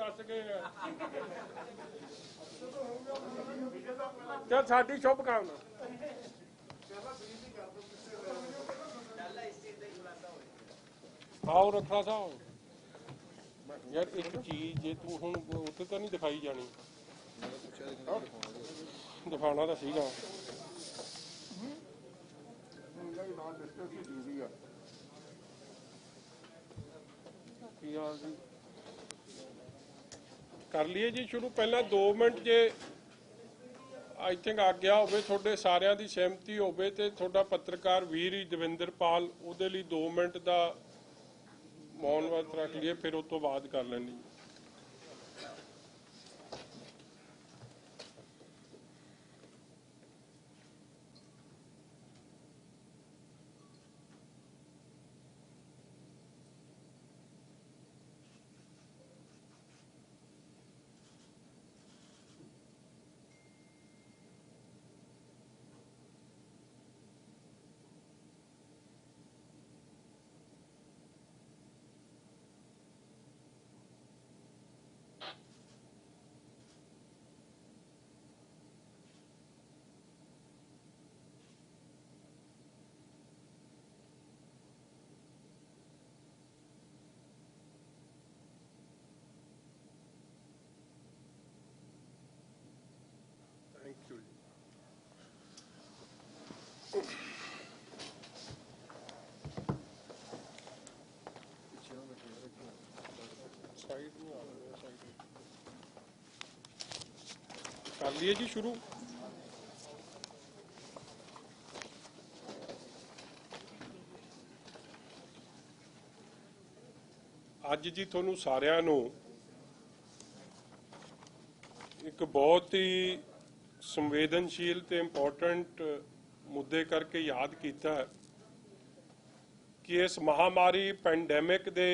फस गए चल साडी शुभकामना आओ रखा साहब यार एक चीज जे तू हुण उत्थे तो नहीं दिखाई जानी दिखाना तो सीगा कर लिए जी शुरू पहला 2 मिनट जे आई थिंक आग्या होवे थोड़े सारिਆਂ ਦੀ सहमति होवे ते थोड़ा पत्रकार वीर दविंदरपाल ਉਹਦੇ ਲਈ 2 मिनट ਦਾ मौन व्रत रख लिए फिर उस तो बाद कर लेंगे कर लिए जी शुरू अज जी थोनू सारिਆਂ ਨੂੰ एक बहुत ही संवेदनशील ते इंपॉर्टेंट मुद्दे करके याद किया है कि इस महामारी पैंडेमिक दे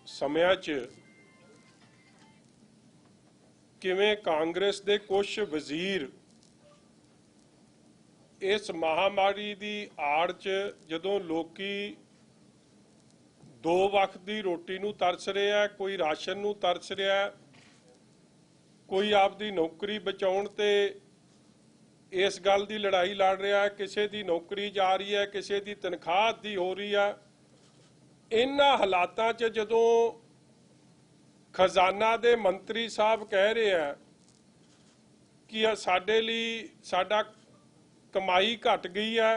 समय च किवें कांग्रेस दे कुछ वजीर इस महामारी दी आड़ च जदों लोकी 2 वक्त की रोटी नूं तरस रहा है कोई राशन नूं तरस रहा है कोई आपदी नौकरी बचाउण ते इस गल की लड़ाई लड़ रहा है किसी की नौकरी जा रही है किसी की तनख्वाह अद्धी हो रही है इन्हां हालातां च जदों खजाना दे मंत्री साहब कह रहे हैं कि साडे लई साडा कमाई घट गई है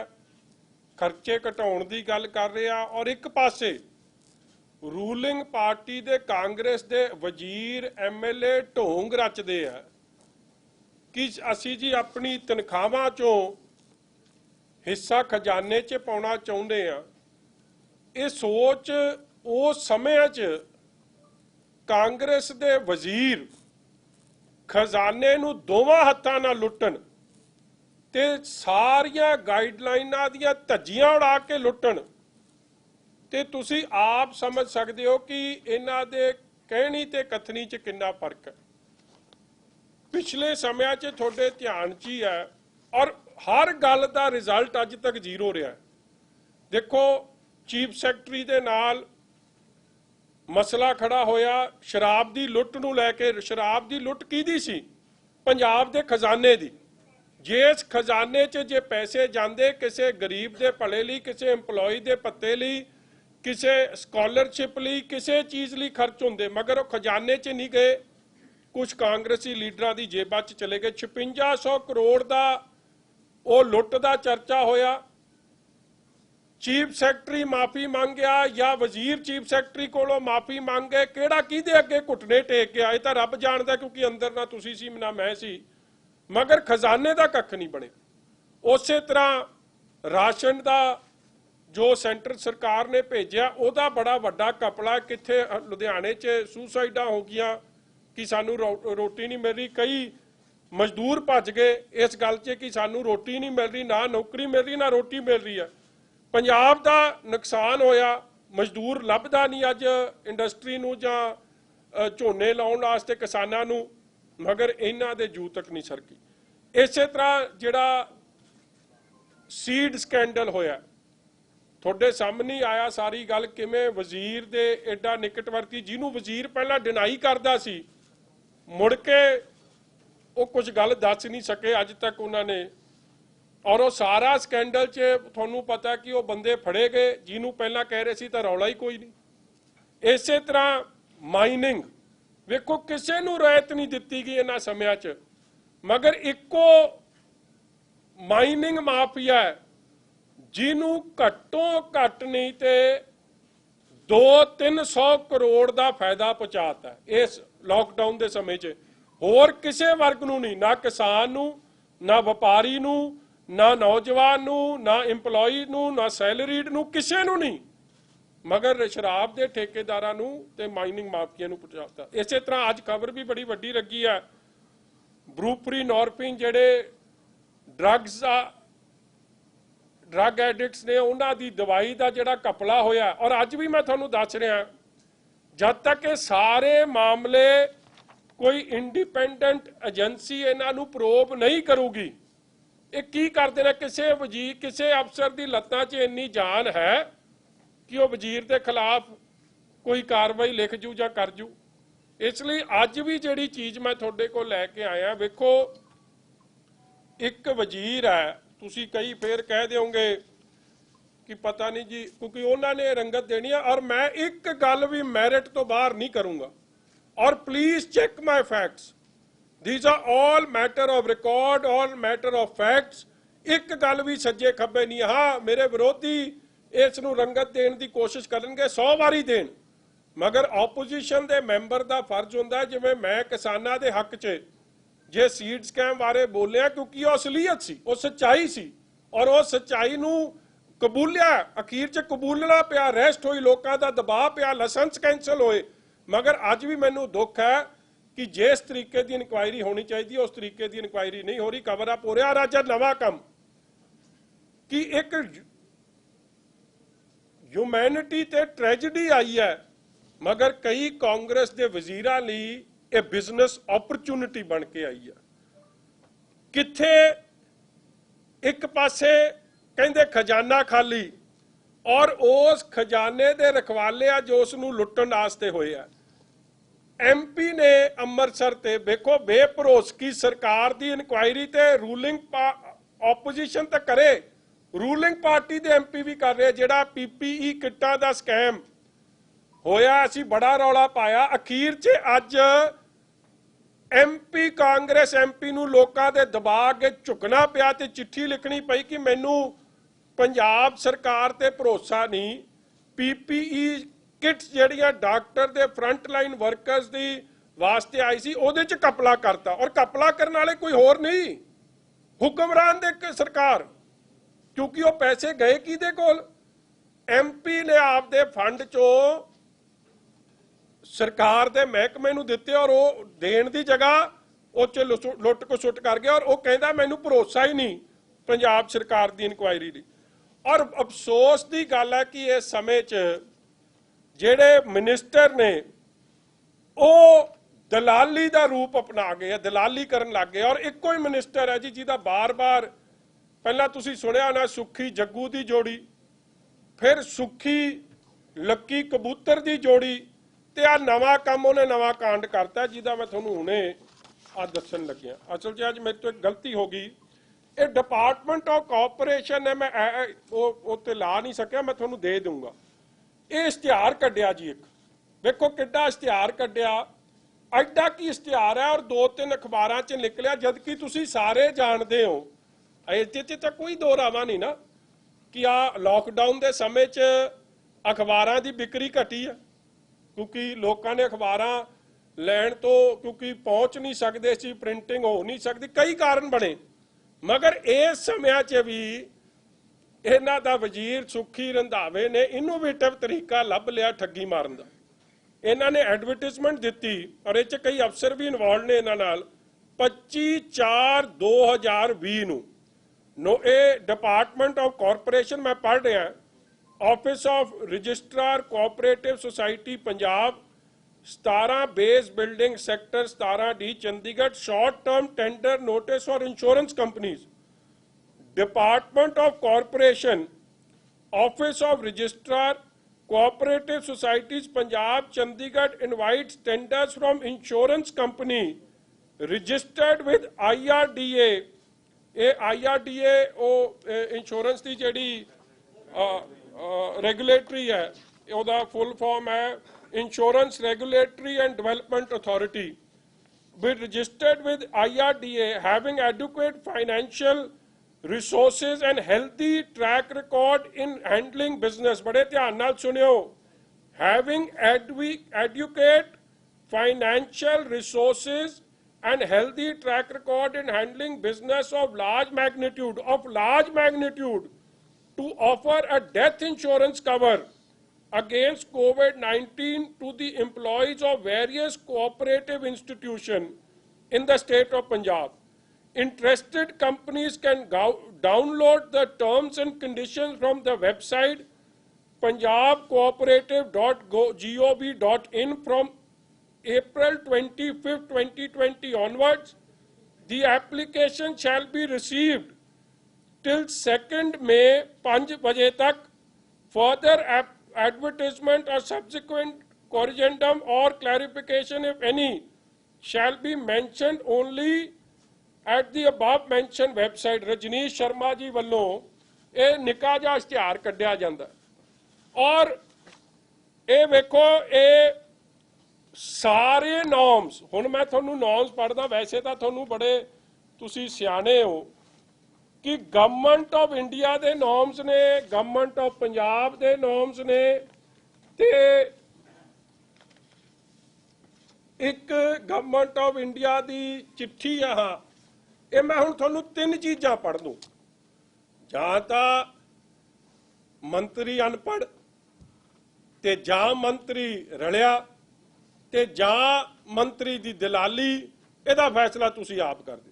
खर्चे घटाउण दी गल कर रहे हैं और एक पासे रूलिंग पार्टी दे कांग्रेस दे वजीर MLA ढोंग रचदे हैं कि असी जी अपनी तनख्वाहां चों हिस्सा खजाने च पाउणा चाहुंदे हां ये सोच उस समय च कांग्रेस दे वजीर खजाने नूं दोवां हत्थां नाल लुट्टण ते सारियां गाइडलाइनां दीयां धज्जियां उड़ा के लुट्टण ते तुसीं आप समझ सकदे हो कि इन्हां दे कहणी ते कथनी च किन्ना फर्क है पिछले समय च तुहाडे ध्यान च ही है और हर गल दा रिजल्ट अज तक जीरो रहा है देखो चीफ सैकटरी दे नाल मसला खड़ा होया शराब की लुट नूं लैके शराब की लुट किहदी सी पंजाब दे खजाने दी जिस खजाने च जे पैसे जांदे किसी गरीब दे भले लई किसी एंपलॉय दे भत्ते लई किसी स्कॉलरशिप लई किसी चीज़ लई खर्च हुंदे मगर वो खजाने च नहीं गए कुछ कांग्रेसी लीडरां दी जेबां च चले गए 5600 करोड़ दा वो लुट दा चर्चा होया चीफ सैकटरी माफ़ी मंग गया या वजीर चीफ सैकटरी कोलों माफ़ी मंग गए किहड़ा किहदे अगे घुटने टेक गया ये तो रब जानदा क्योंकि अंदर ना तुसीं सी ना मैं सी मगर खजाने का कख नहीं बने उस तरह राशन का जो सेंटर सरकार ने भेजा उहदा बड़ा वड्डा कपड़ा कित्थे लुधियाने च सुसाइडां हो गईयां कि सानू रोटी नहीं मिल रही कई मजदूर भज गए इस गल च कि सानू रोटी नहीं मिल रही ना नौकरी मिल रही ना रोटी मिल रही है पंजाब का नुकसान होया मजदूर लभदा नहीं अज इंडस्ट्री नूं जां झोने लाउण वास्ते किसानां नूं मगर इन्हां दे जू तक नहीं सरकी इस तरह जिहड़ा सीड स्कैंडल होया थोड़े सामने आया सारी गल किवें वजीर दे एडा निकटवर्ती जिन्हों वजीर पहला डिनाई करदा सी ਮੁੜ ਕੇ ਉਹ ਕੁਝ ਗੱਲ ਦੱਸ ਨਹੀਂ ਸਕੇ ਅੱਜ ਤੱਕ ਉਹਨਾਂ ਨੇ। ਔਰ ਉਹ ਸਾਰਾ ਸਕੈਂਡਲ 'ਚ ਤੁਹਾਨੂੰ ਪਤਾ ਕਿ ਉਹ ਬੰਦੇ ਫੜੇ ਗਏ ਜਿਹਨੂੰ ਪਹਿਲਾਂ ਕਹਿ ਰਹੇ ਸੀ ਤਾਂ ਰੌਲਾ ਹੀ ਕੋਈ ਨਹੀਂ। ਇਸੇ ਤਰ੍ਹਾਂ ਮਾਈਨਿੰਗ ਵੇਖੋ, ਕਿਸੇ ਨੂੰ ਰਾਇਤ ਨਹੀਂ ਦਿੱਤੀ ਗਈ ਇਹਨਾਂ ਸਮਿਆਂ 'ਚ, ਮਗਰ ਇੱਕੋ ਮਾਈਨਿੰਗ ਮਾਫੀਆ ਜਿਹਨੂੰ ਘੱਟੋ ਘੱਟ ਨਹੀਂ ਤੇ 200-300 ਕਰੋੜ ਦਾ ਫਾਇਦਾ ਪਹੁੰਚਾਤਾ ਇਸ ਲਾਕਡਾਊਨ ਦੇ ਸਮੇਂ 'ਚ। ਹੋਰ ਕਿਸੇ ਵਰਗ ਨੂੰ ਨਹੀਂ, ਨਾ ਕਿਸਾਨ ਨੂੰ, ਨਾ ਵਪਾਰੀ ਨੂੰ, ਨਾ ਨੌਜਵਾਨ ਨੂੰ, ਨਾ ਇੰਪਲੋਈ ਨੂੰ, ਨਾ ਸੈਲਰੀਡ ਨੂੰ, ਕਿਸੇ ਨੂੰ ਨਹੀਂ, ਮਗਰ ਸ਼ਰਾਬ ਦੇ ਠੇਕੇਦਾਰਾਂ ਨੂੰ ਤੇ ਮਾਈਨਿੰਗ ਮਾਫੀਆ ਨੂੰ ਪਹੁੰਚਾਤਾ। ਇਸੇ ਤਰ੍ਹਾਂ ਅੱਜ ਖਬਰ ਵੀ ਬੜੀ ਵੱਡੀ ਲੱਗੀ ਹੈ, ਬਰੂਫਰੀ ਨੋਰਪਿਨ ਜਿਹੜੇ ਡਰੱਗ ਐਡਿਕਟਸ ਨੇ ਉਹਨਾਂ ਦੀ ਦਵਾਈ ਦਾ ਜਿਹੜਾ ਘਪਲਾ ਹੋਇਆ। ਔਰ ਅੱਜ ਵੀ ਮੈਂ ਤੁਹਾਨੂੰ ਦੱਸ ਰਿਹਾ, ਜਦ ਤੱਕ ਇਹ ਸਾਰੇ ਮਾਮਲੇ ਕੋਈ ਇੰਡੀਪੈਂਡੈਂਟ ਏਜੰਸੀ ਇਹਨਾਂ ਨੂੰ ਪ੍ਰੋਬ ਨਹੀਂ ਕਰੂਗੀ, ਇਹ ਕੀ ਕਰਦੇ ਨੇ, ਕਿਸੇ ਵਜ਼ੀਰ ਕਿਸੇ ਅਫਸਰ ਦੀ ਲੱਤਾਂ 'ਚ ਇੰਨੀ ਜਾਨ ਹੈ ਕਿ ਉਹ ਵਜ਼ੀਰ ਦੇ ਖਿਲਾਫ ਕੋਈ ਕਾਰਵਾਈ ਲਿਖ ਜੂ ਜਾਂ ਕਰ ਜੂ। ਇਸ ਲਈ ਅੱਜ ਵੀ ਜਿਹੜੀ ਚੀਜ਼ ਮੈਂ ਤੁਹਾਡੇ ਕੋਲ ਲੈ ਕੇ ਆਇਆ, ਵੇਖੋ ਇੱਕ ਵਜ਼ੀਰ ਹੈ, ਤੁਸੀਂ ਕਈ ਫੇਰ ਕਹਿ ਦਿਓਗੇ ਕਿ ਪਤਾ ਨਹੀਂ ਜੀ, ਕਿਉਂਕਿ ਉਹਨਾਂ ਨੇ ਰੰਗਤ ਦੇਣੀ ਹੈ। ਔਰ ਮੈਂ ਇੱਕ ਗੱਲ ਵੀ ਮੈਰਿਟ ਤੋਂ ਬਾਹਰ ਨਹੀਂ ਕਰੂੰਗਾ। ਔਰ please check my facts, these are all matter of record, all matter of facts। ਇੱਕ ਗੱਲ ਵੀ ਸੱਜੇ ਖੱਬੇ ਨਹੀਂ। ਹਾਂ, ਮੇਰੇ ਵਿਰੋਧੀ ਇਸ ਨੂੰ ਰੰਗਤ ਦੇਣ ਦੀ ਕੋਸ਼ਿਸ਼ ਕਰਨਗੇ, 100 ਵਾਰੀ ਦੇਣ, ਮਗਰ ਆਪੋਜੀਸ਼ਨ ਦੇ ਮੈਂਬਰ ਦਾ ਫਰਜ਼ ਹੁੰਦਾ, ਜਿਵੇਂ ਮੈਂ ਕਿਸਾਨਾਂ ਦੇ ਹੱਕ 'ਚ ਜੇ ਸੀਡ ਸਕੈਮ ਬਾਰੇ ਬੋਲਿਆ, ਕਿਉਂਕਿ ਉਹ ਅਸਲੀਅਤ ਸੀ, ਉਹ ਸੱਚਾਈ ਸੀ, ਔਰ ਉਹ ਸੱਚਾਈ ਨੂੰ ਕਬੂਲਿਆ, ਅਖੀਰ 'ਚ ਕਬੂਲਣਾ ਪਿਆ, ਅਰੈਸਟ ਹੋਈ, ਲੋਕਾਂ ਦਾ ਦਬਾਅ ਪਿਆ, ਲਾਇਸੈਂਸ ਕੈਂਸਲ ਹੋਏ। ਮਗਰ ਅੱਜ ਵੀ ਮੈਨੂੰ ਦੁੱਖ ਹੈ ਕਿ ਜਿਸ ਤਰੀਕੇ ਦੀ ਇਨਕੁਆਇਰੀ ਹੋਣੀ ਚਾਹੀਦੀ ਉਸ ਤਰੀਕੇ ਦੀ ਇਨਕੁਆਇਰੀ ਨਹੀਂ ਹੋ ਰਹੀ, ਕਵਰ ਅਪ ਹੋ ਰਿਹਾ। ਔਰ ਅੱਜ ਨਵਾਂ ਕੰਮ ਕਿ ਇੱਕ ਹਿਊਮੈਨਿਟੀ ਤੇ ਟ੍ਰੈਜੇਡੀ ਆਈ ਹੈ, ਮਗਰ ਕਈ ਕਾਂਗਰਸ ਦੇ ਵਜ਼ੀਰਾਂ ਲਈ ਇਹ ਬਿਜ਼ਨਸ ਓਪਰਚੁਨਿਟੀ ਬਣ ਕੇ ਆਈ ਹੈ। ਕਿੱਥੇ ਇੱਕ ਪਾਸੇ ਕਹਿੰਦੇ ਖਜ਼ਾਨਾ ਖਾਲੀ, ਔਰ ਉਸ ਖਜ਼ਾਨੇ ਦੇ ਰਖਵਾਲੇ ਆ ਜੋ ਉਸ ਨੂੰ ਲੁੱਟਣ ਵਾਸਤੇ ਹੋਏ ਆ। ਐਮਪੀ ਨੇ ਅੰਮ੍ਰਿਤਸਰ ਤੇ ਵੇਖੋ ਬੇਭਰੋਸਗੀ ਸਰਕਾਰ ਦੀ ਇਨਕੁਆਇਰੀ ਤੇ ਰੂਲਿੰਗ ਆਪੋਜੀਸ਼ਨ ਤਾਂ ਕਰੇ, ਰੂਲਿੰਗ ਪਾਰਟੀ ਦੇ ਐਮਪੀ ਵੀ ਕਰ ਰਹੇ। ਜਿਹੜਾ ਪੀਪੀਈ ਕਿੱਟਾਂ ਦਾ ਸਕੈਮ ਹੋਇਆ, ਅਸੀਂ ਬੜਾ ਰੌਲਾ ਪਾਇਆ, ਅਖੀਰ 'ਚ ਅੱਜ ਐਮਪੀ ਕਾਂਗਰਸ ਐਮਪੀ ਨੂੰ ਲੋਕਾਂ ਦੇ ਦਬਾਅ ਅੱਗੇ ਝੁਕਣਾ ਪਿਆ ਤੇ ਚਿੱਠੀ ਲਿਖਣੀ ਪਈ ਕਿ ਮੈਨੂੰ ਪੰਜਾਬ ਸਰਕਾਰ ਤੇ ਭਰੋਸਾ ਨਹੀਂ। ਪੀਪੀਈ ਕਿਟਸ ਜਿਹੜੀਆਂ ਡਾਕਟਰ ਦੇ ਫਰੰਟ ਲਾਈਨ ਵਰਕਰਸ ਦੀ ਵਾਸਤੇ ਆਈ ਸੀ, ਉਹਦੇ 'ਚ ਘਪਲਾ ਕਰਤਾ। ਔਰ ਘਪਲਾ ਕਰਨ ਵਾਲੇ ਕੋਈ ਹੋਰ ਨਹੀਂ, ਹੁਕਮਰਾਨ ਦੇ ਸਰਕਾਰ, ਕਿਉਂਕਿ ਉਹ ਪੈਸੇ ਗਏ ਕਿਹਦੇ ਕੋਲ, ਐਮਪੀ ਨੇ ਆਪਦੇ ਫੰਡ 'ਚੋਂ ਸਰਕਾਰ ਦੇ ਮਹਿਕਮੇ ਨੂੰ ਦਿੱਤੇ, ਔਰ ਉਹ ਦੇਣ ਦੀ ਜਗ੍ਹਾ ਉਹ 'ਚ ਲੁੱਟ ਖਸੁੱਟ ਕਰ ਗਿਆ। ਔਰ ਉਹ ਕਹਿੰਦਾ ਮੈਨੂੰ ਭਰੋਸਾ ਹੀ ਨਹੀਂ ਪੰਜਾਬ ਸਰਕਾਰ ਦੀ ਇਨਕੁਆਇਰੀ ਲਈ। ਔਰ ਅਫਸੋਸ ਦੀ ਗੱਲ ਹੈ ਕਿ ਇਸ ਸਮੇਂ 'ਚ ਜਿਹੜੇ ਮਿਨਿਸਟਰ ਨੇ ਉਹ ਦਲਾਲੀ ਦਾ ਰੂਪ ਅਪਣਾ ਗਏ, ਦਲਾਲੀ ਕਰਨ ਲੱਗ ਗਏ। ਔਰ ਇੱਕੋ ਹੀ ਮਿਨਿਸਟਰ ਹੈ ਜੀ ਜਿਹਦਾ ਬਾਰ-ਬਾਰ, ਪਹਿਲਾਂ ਤੁਸੀਂ ਸੁਣਿਆ ਹੋਣਾ ਸੁੱਖੀ ਜੱਗੂ ਦੀ ਜੋੜੀ, ਫਿਰ ਸੁੱਖੀ ਲੱਕੀ ਕਬੂਤਰ ਦੀ ਜੋੜੀ, ਤੇ ਆ ਨਵਾਂ ਕੰਮ ਉਹਨੇ ਨਵਾਂ ਕਾਂਡ ਕਰਤਾ ਜਿਹਦਾ ਮੈਂ ਤੁਹਾਨੂੰ ਹੁਣੇ ਆ ਦੱਸਣ ਲੱਗਿਆ। ਅਸਲ 'ਚ ਅੱਜ ਮੇਰੇ ਤੋਂ ਇੱਕ ਗਲਤੀ ਹੋ ਗਈ। ਇਹ ਡਿਪਾਰਟਮੈਂਟ ਆਫ ਕਾਰਪੋਰੇਸ਼ਨ ਹੈ, ਮੈਂ ਉਹ ਤੇ ਲਾ ਨਹੀਂ ਸਕਿਆ, ਮੈਂ ਤੁਹਾਨੂੰ ਦੇ ਦੂੰਗਾ। ਇਹ ਇਸ਼ਤਿਹਾਰ ਕੱਢਿਆ ਜੀ, ਇੱਕ ਵੇਖੋ ਕਿੱਡਾ ਇਸ਼ਤਿਹਾਰ ਕੱਢਿਆ, ਐਡਾ ਕੀ ਇਸ਼ਤਿਹਾਰ ਹੈ, ਔਰ 2-3 ਅਖਬਾਰਾਂ 'ਚ ਨਿਕਲਿਆ, ਜਦਕਿ ਤੁਸੀਂ ਸਾਰੇ ਜਾਣਦੇ ਹੋ, ਇਹਦੇ 'ਚ ਤਾਂ ਕੋਈ ਦੋ ਰਾਵਾਂ ਨਹੀਂ ਨਾ ਕਿ ਆ ਲਾਕਡਾਊਨ ਦੇ ਸਮੇਂ 'ਚ ਅਖਬਾਰਾਂ ਦੀ ਵਿਕਰੀ ਘਟੀ ਹੈ, ਕਿਉਂਕਿ ਲੋਕਾਂ ਨੇ ਅਖਬਾਰਾਂ ਲੈਣ ਤੋਂ ਕਿਉਂਕਿ ਪਹੁੰਚ ਨਹੀਂ ਸਕਦੇ ਸੀ, ਪ੍ਰਿੰਟਿੰਗ ਹੋ ਨਹੀਂ ਸਕਦੀ, ਕਈ ਕਾਰਨ ਬਣੇ। ਮਗਰ ਇਸ ਸਮਿਆਂ 'ਚ ਵੀ ਇਹਨਾਂ ਦਾ ਵਜ਼ੀਰ ਸੁੱਖੀ ਰੰਧਾਵੇ ਨੇ ਇਨੋਵੇਟਿਵ ਤਰੀਕਾ ਲੱਭ ਲਿਆ ਠੱਗੀ ਮਾਰਨ ਦਾ। ਇਹਨਾਂ ਨੇ ਐਡਵਰਟਾਈਜ਼ਮੈਂਟ ਦਿੱਤੀ, ਔਰ ਇਹ 'ਚ ਕਈ ਅਫਸਰ ਵੀ ਇਨਵੋਲਵ ਨੇ ਇਹਨਾਂ ਨਾਲ, 25/4/2020 ਨੂੰ ਇਹ ਡਿਪਾਰਟਮੈਂਟ ਆਫ ਕਾਰਪੋਰੇਸ਼ਨ, ਮੈਂ ਪੜ੍ਹ ਰਿਹਾ, office of registrar cooperative society Punjab, 17 base building sector 17D Chandigarh, short term tender notice for insurance companies, department of corporation, office of registrar Cooperative Societies Punjab Chandigarh invites tenders from insurance company registered with IRDA. ਇਹ IRDA ਉਹ insurance ਦੀ ਜਿਹੜੀ regulatory ਹੈ, ਉਹਦਾ full form ਹੈ insurance regulatory and development authority, be registered with IRDA, having adequate financial resources and healthy track record in handling business. बड़े ध्यान नाल सुनियो, having adequate financial resources and healthy track record in handling business of large magnitude, to offer a death insurance cover against COVID-19 to the employees of various cooperative institutions in the state of Punjab. Interested companies can download the terms and conditions from the website punjabcooperative.gov.in from April 25, 2020 onwards. The application shall be received till 2nd May 5 baje tak. Further advertisement or subsequent corrigendum or clarification, if any, shall be mentioned only at the above mentioned website. Rajneesh Sharma ji ਵੱਲੋਂ ਇਹ ਨਿੱਕਾ ਜਿਹਾ ਇਸ਼ਤਿਹਾਰ ਕੱਢਿਆ ਜਾਂਦਾ ਔਰ ਇਹ ਵੇਖੋ ਇਹ ਸਾਰੇ ਨੋਰਮਸ, ਹੁਣ ਮੈਂ ਤੁਹਾਨੂੰ ਨੋਰਮਸ ਪੜ੍ਹਦਾ, ਵੈਸੇ ਤਾਂ ਤੁਹਾਨੂੰ ਬੜੇ ਤੁਸੀਂ ਸਿਆਣੇ ਹੋ कि गवर्नमेंट ऑफ इंडिया के नॉर्म्स ने, गवर्नमेंट ऑफ पंजाब के नॉर्म्स ने, ते एक गवर्नमेंट ऑफ इंडिया की चिट्ठी आ, ये मैं हुण तुहानूं 3 चीज़ां पढ़ दूँ, जां तां मंत्री अनपढ़ ते जां मंत्री रलिया ते जां मंत्री की दलाली, इहदा फैसला तुसीं आप कर दो।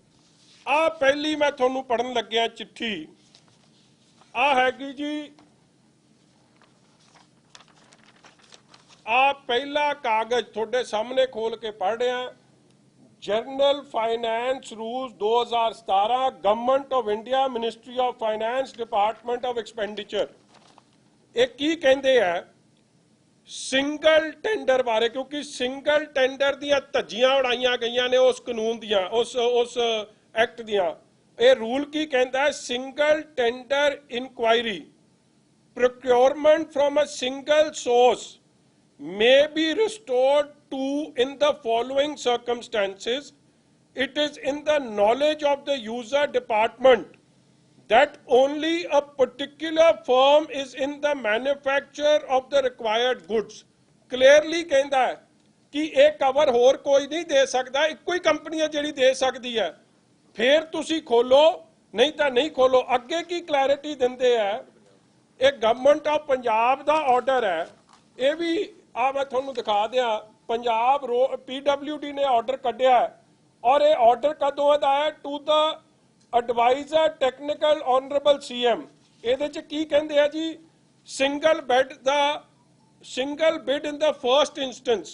आ पहली मैं थोनू पढ़न लग्या चिट्ठी आ हैगी जी, आ पहला कागज थोड़े सामने खोल के पढ़ रहा, general finance rules 2017, government of India, ministry of finance, department of expenditure. एक की कहते हैं सिंगल टेंडर बारे, क्योंकि सिंगल टेंडर दियां धज्जियां उड़ाइयां गईयां ने उस कानून दियां, उस एक्ट दियां। ये रूल की कहता है single tender inquiry, procurement from a single source may be restored to in the following circumstances. It is in the knowledge of the user department that only a particular firm is in the manufacture of the required goods. Clearly कहता है कि एक cover होर कोई नहीं दे सकता, इक्को ही company है जिहड़ी दे सकती है, फिर तुसी खोलो नहीं तो नहीं खोलो। अगे की क्लैरिटी दिंदे है, एक गवर्नमेंट ऑफ पंजाब का ऑर्डर है, ये भी आ मैं तुहानूं दिखा दिया, पंजाब PWD ने ऑर्डर कढ़िया है और ये ऑर्डर कदों दा है, to the advisor technical honourable CM। ਇਹਦੇ ਚ ਕੀ ਕਹਿੰਦੇ ਆ ਜੀ, single bid in the first instance.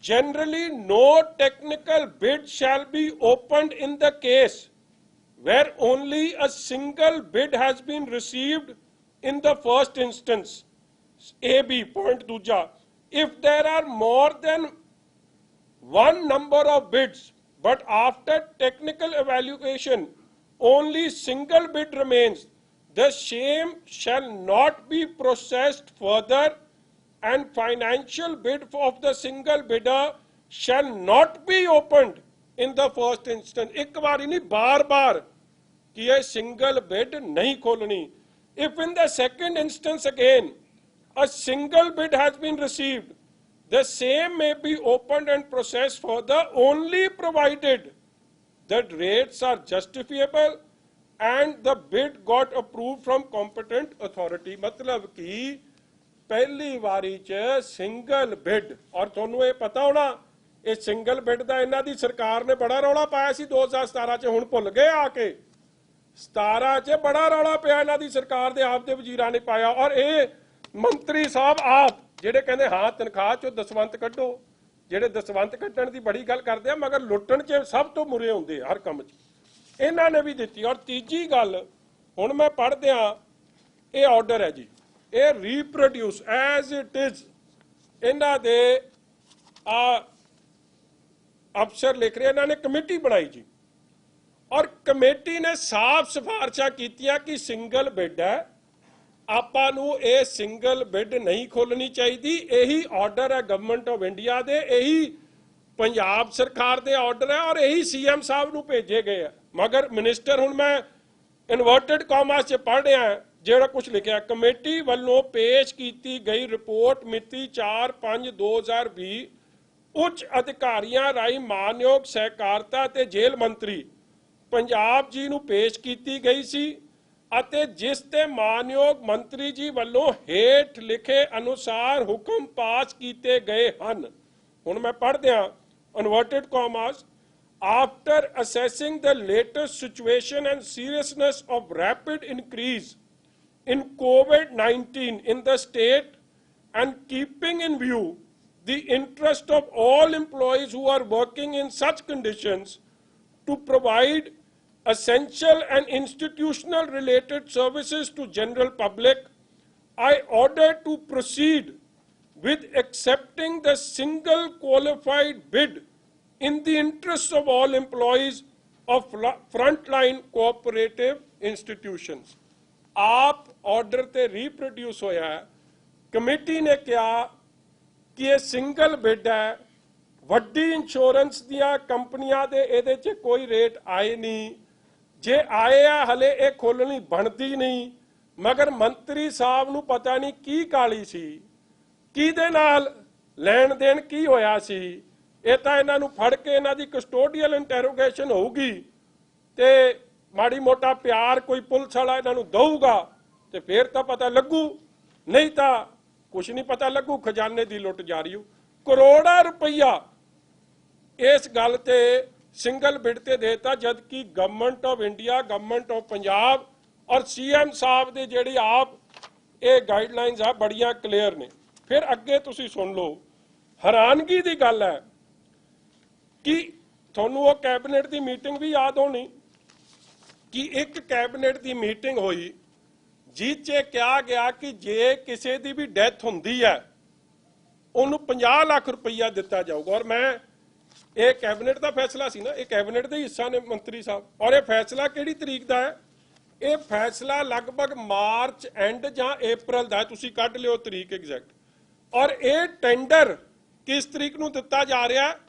Generally, no technical bid shall be opened in the case where only a single bid has been received in the first instance. AB point दूजा, if there are more than one number of bids but after technical evaluation only single bid remains, the same shall not be processed further and financial bid of the single bidder shall not be opened in the first instance. एक बार नहीं, बार बार कि ये single bid नहीं खोलनी। If in the second instance again a single bid has been received, the same may be opened and processed further only provided that rates are justifiable and the bid got approved from competent authority। मतलब कि पहली वारी च single bid, और तुहानूं ये पता होना ये सिंगल बिड का इन्हां दी सरकार ने बड़ा रौला पाया सी 2017 च, हुण भुल गए आके 17 च बड़ा रौला पिया इन्हां दी सरकार दे आप दे वजीरां ने पाया। और ये मंत्री साहब आप ਜਿਹੜੇ ਕਹਿੰਦੇ ਹਾਂ ਤਨਖਾਹ ਚੋਂ ਦਸਵੰਤ ਕੱਢੋ, ਜਿਹੜੇ ਦਸਵੰਤ ਕੱਢਣ ਦੀ ਬੜੀ ਗੱਲ ਕਰਦੇ ਆ ਮਗਰ ਲੁੱਟਣ 'ਚ ਸਭ ਤੋਂ ਮੁਰੇ ਹੁੰਦੇ ਹਰ ਕੰਮ 'ਚ, ਇਹਨਾਂ ਨੇ ਵੀ ਦਿੱਤੀ। ਔਰ ਤੀਜੀ ਗੱਲ ਹੁਣ ਮੈਂ ਪੜ੍ਹਦਿਆਂ ਇਹ ਆਰਡਰ ਹੈ ਜੀ, ਇਹ ਰੀਪਰੋਡਿਊਸ ਐਜ਼ ਇਟ ਇਜ਼ ਇਹਨਾਂ ਦੇ ਅਫਸਰ ਲਿਖ ਰਹੇ, ਇਹਨਾਂ ਨੇ ਕਮੇਟੀ ਬਣਾਈ ਜੀ, ਔਰ ਕਮੇਟੀ ਨੇ ਸਾਫ਼ ਸਿਫਾਰਸ਼ਾਂ ਕੀਤੀਆਂ ਕਿ ਸਿੰਗਲ ਬਿੱਡ ਹੈ, ਆਪਾਂ ਨੂੰ ਇਹ ਸਿੰਗਲ ਬਿੱਡ ਨਹੀਂ ਖੋਲਣੀ ਚਾਹੀਦੀ। ਇਹੀ ਆਰਡਰ ਹੈ ਗਵਰਨਮੈਂਟ ਆਫ ਇੰਡੀਆ ਦੇ, ਇਹੀ ਪੰਜਾਬ ਸਰਕਾਰ ਦੇ ਆਰਡਰ ਹੈ, ਔਰ ਇਹੀ ਸੀਐਮ ਸਾਹਿਬ ਨੂੰ ਭੇਜੇ ਗਏ ਆ। ਮਗਰ ਮਿਨਿਸਟਰ, ਹੁਣ ਮੈਂ ਇਨਵਰਟਡ ਕਾਮਾਸ 'ਚ ਪੜ੍ਹ ਰਿਹਾ ਜਿਹੜਾ ਕੁਝ ਲਿਖਿਆ, ਕਮੇਟੀ ਵੱਲੋਂ ਪੇਸ਼ ਕੀਤੀ ਗਈ ਰਿਪੋਰਟ ਮਿਤੀ 4/5/2020 ਉੱਚ ਅਧਿਕਾਰੀਆਂ ਰਾਹੀਂ ਮਾਨਯੋਗ ਸਹਿਕਾਰਤਾ ਤੇ ਜੇਲ੍ਹ ਮੰਤਰੀ ਪੰਜਾਬ ਜੀ ਨੂੰ ਪੇਸ਼ ਕੀਤੀ ਗਈ ਸੀ ਅਤੇ ਜਿਸ ਤੇ ਮਾਨਯੋਗ ਮੰਤਰੀ ਜੀ ਵੱਲੋਂ ਹੇਠ ਲਿਖੇ ਅਨੁਸਾਰ ਹੁਕਮ ਪਾਸ ਕੀਤੇ ਗਏ ਹਨ। ਹੁਣ ਮੈਂ ਪੜ੍ਹਦਿਆਂ inverted ਕਾਮਾਸ, after assessing the latest situation and seriousness of rapid increase in COVID-19 in the state and keeping in view the interest of all employees who are working in such conditions to provide essential and institutional related services to general public, I order to proceed with accepting the single qualified bid in the interests of all employees of frontline cooperative institutions। आप order ते reproduce होया है। Committee ने कहा कि ये single bid है, वड्डी इंश्योरेंस दिया कंपनियां दे एदे च कोई रेट आए नहीं, जे आए आ हले ये खोलनी बनती नहीं, मगर मंत्री साहब नूं पता नहीं की काली सी, किहदे नाल लैण देण की होया सी। ਇਹ ਤਾਂ ਇਹਨਾਂ ਨੂੰ ਫੜ ਕੇ ਇਹਨਾਂ ਦੀ ਕਸਟੋਡੀਅਲ ਇੰਟਰੋਗੇਸ਼ਨ ਹੋਊਗੀ ਤੇ ਮਾੜੀ ਮੋਟਾ ਪਿਆਰ ਕੋਈ ਪੁਲਿਸ ਵਾਲਾ ਇਹਨਾਂ ਨੂੰ ਦਊਗਾ ਤੇ ਫਿਰ ਤਾਂ ਪਤਾ ਲੱਗੂ, ਨਹੀਂ ਤਾਂ ਕੁਝ ਨਹੀਂ ਪਤਾ ਲੱਗੂ। ਖਜ਼ਾਨੇ ਦੀ ਲੁੱਟ ਜਾਰੀ ਹੋ, ਕਰੋੜਾਂ ਰੁਪਈਆ ਇਸ ਗੱਲ ਤੇ ਸਿੰਗਲ ਬਿਡ ਤੇ ਦੇਤਾ, ਜਦਕਿ government of India, government of Punjab ਔਰ ਸੀਐਮ ਸਾਹਿਬ ਦੇ ਜਿਹੜੀ ਆਪ ਇਹ ਗਾਈਡਲਾਈਨਸ ਆ ਬੜੀਆਂ ਕਲੀਅਰ ਨੇ। ਫਿਰ ਅੱਗੇ ਤੁਸੀਂ ਸੁਣ ਲਓ, ਹੈਰਾਨਗੀ ਦੀ ਗੱਲ ਹੈ कि थोनू वो कैबिनेट की मीटिंग भी याद होनी कि एक कैबिनेट की मीटिंग हुई जिस च कहा गया कि जे किसी की भी डेथ होंदी है उन्होंने 50 लाख रुपया दिता जाऊगा। और मैं ये कैबिनेट का फैसला सी ना, ये कैबिनेट का हिस्सा ने मंत्री साहब, और ये फैसला किहड़ी तरीक का है? ये फैसला लगभग मार्च एंड जां अप्रैल का है, तुसीं कढ लिओ तरीक एग्जैक्ट। और ये टेंडर किस तरीक नूं दिता जा रहा है?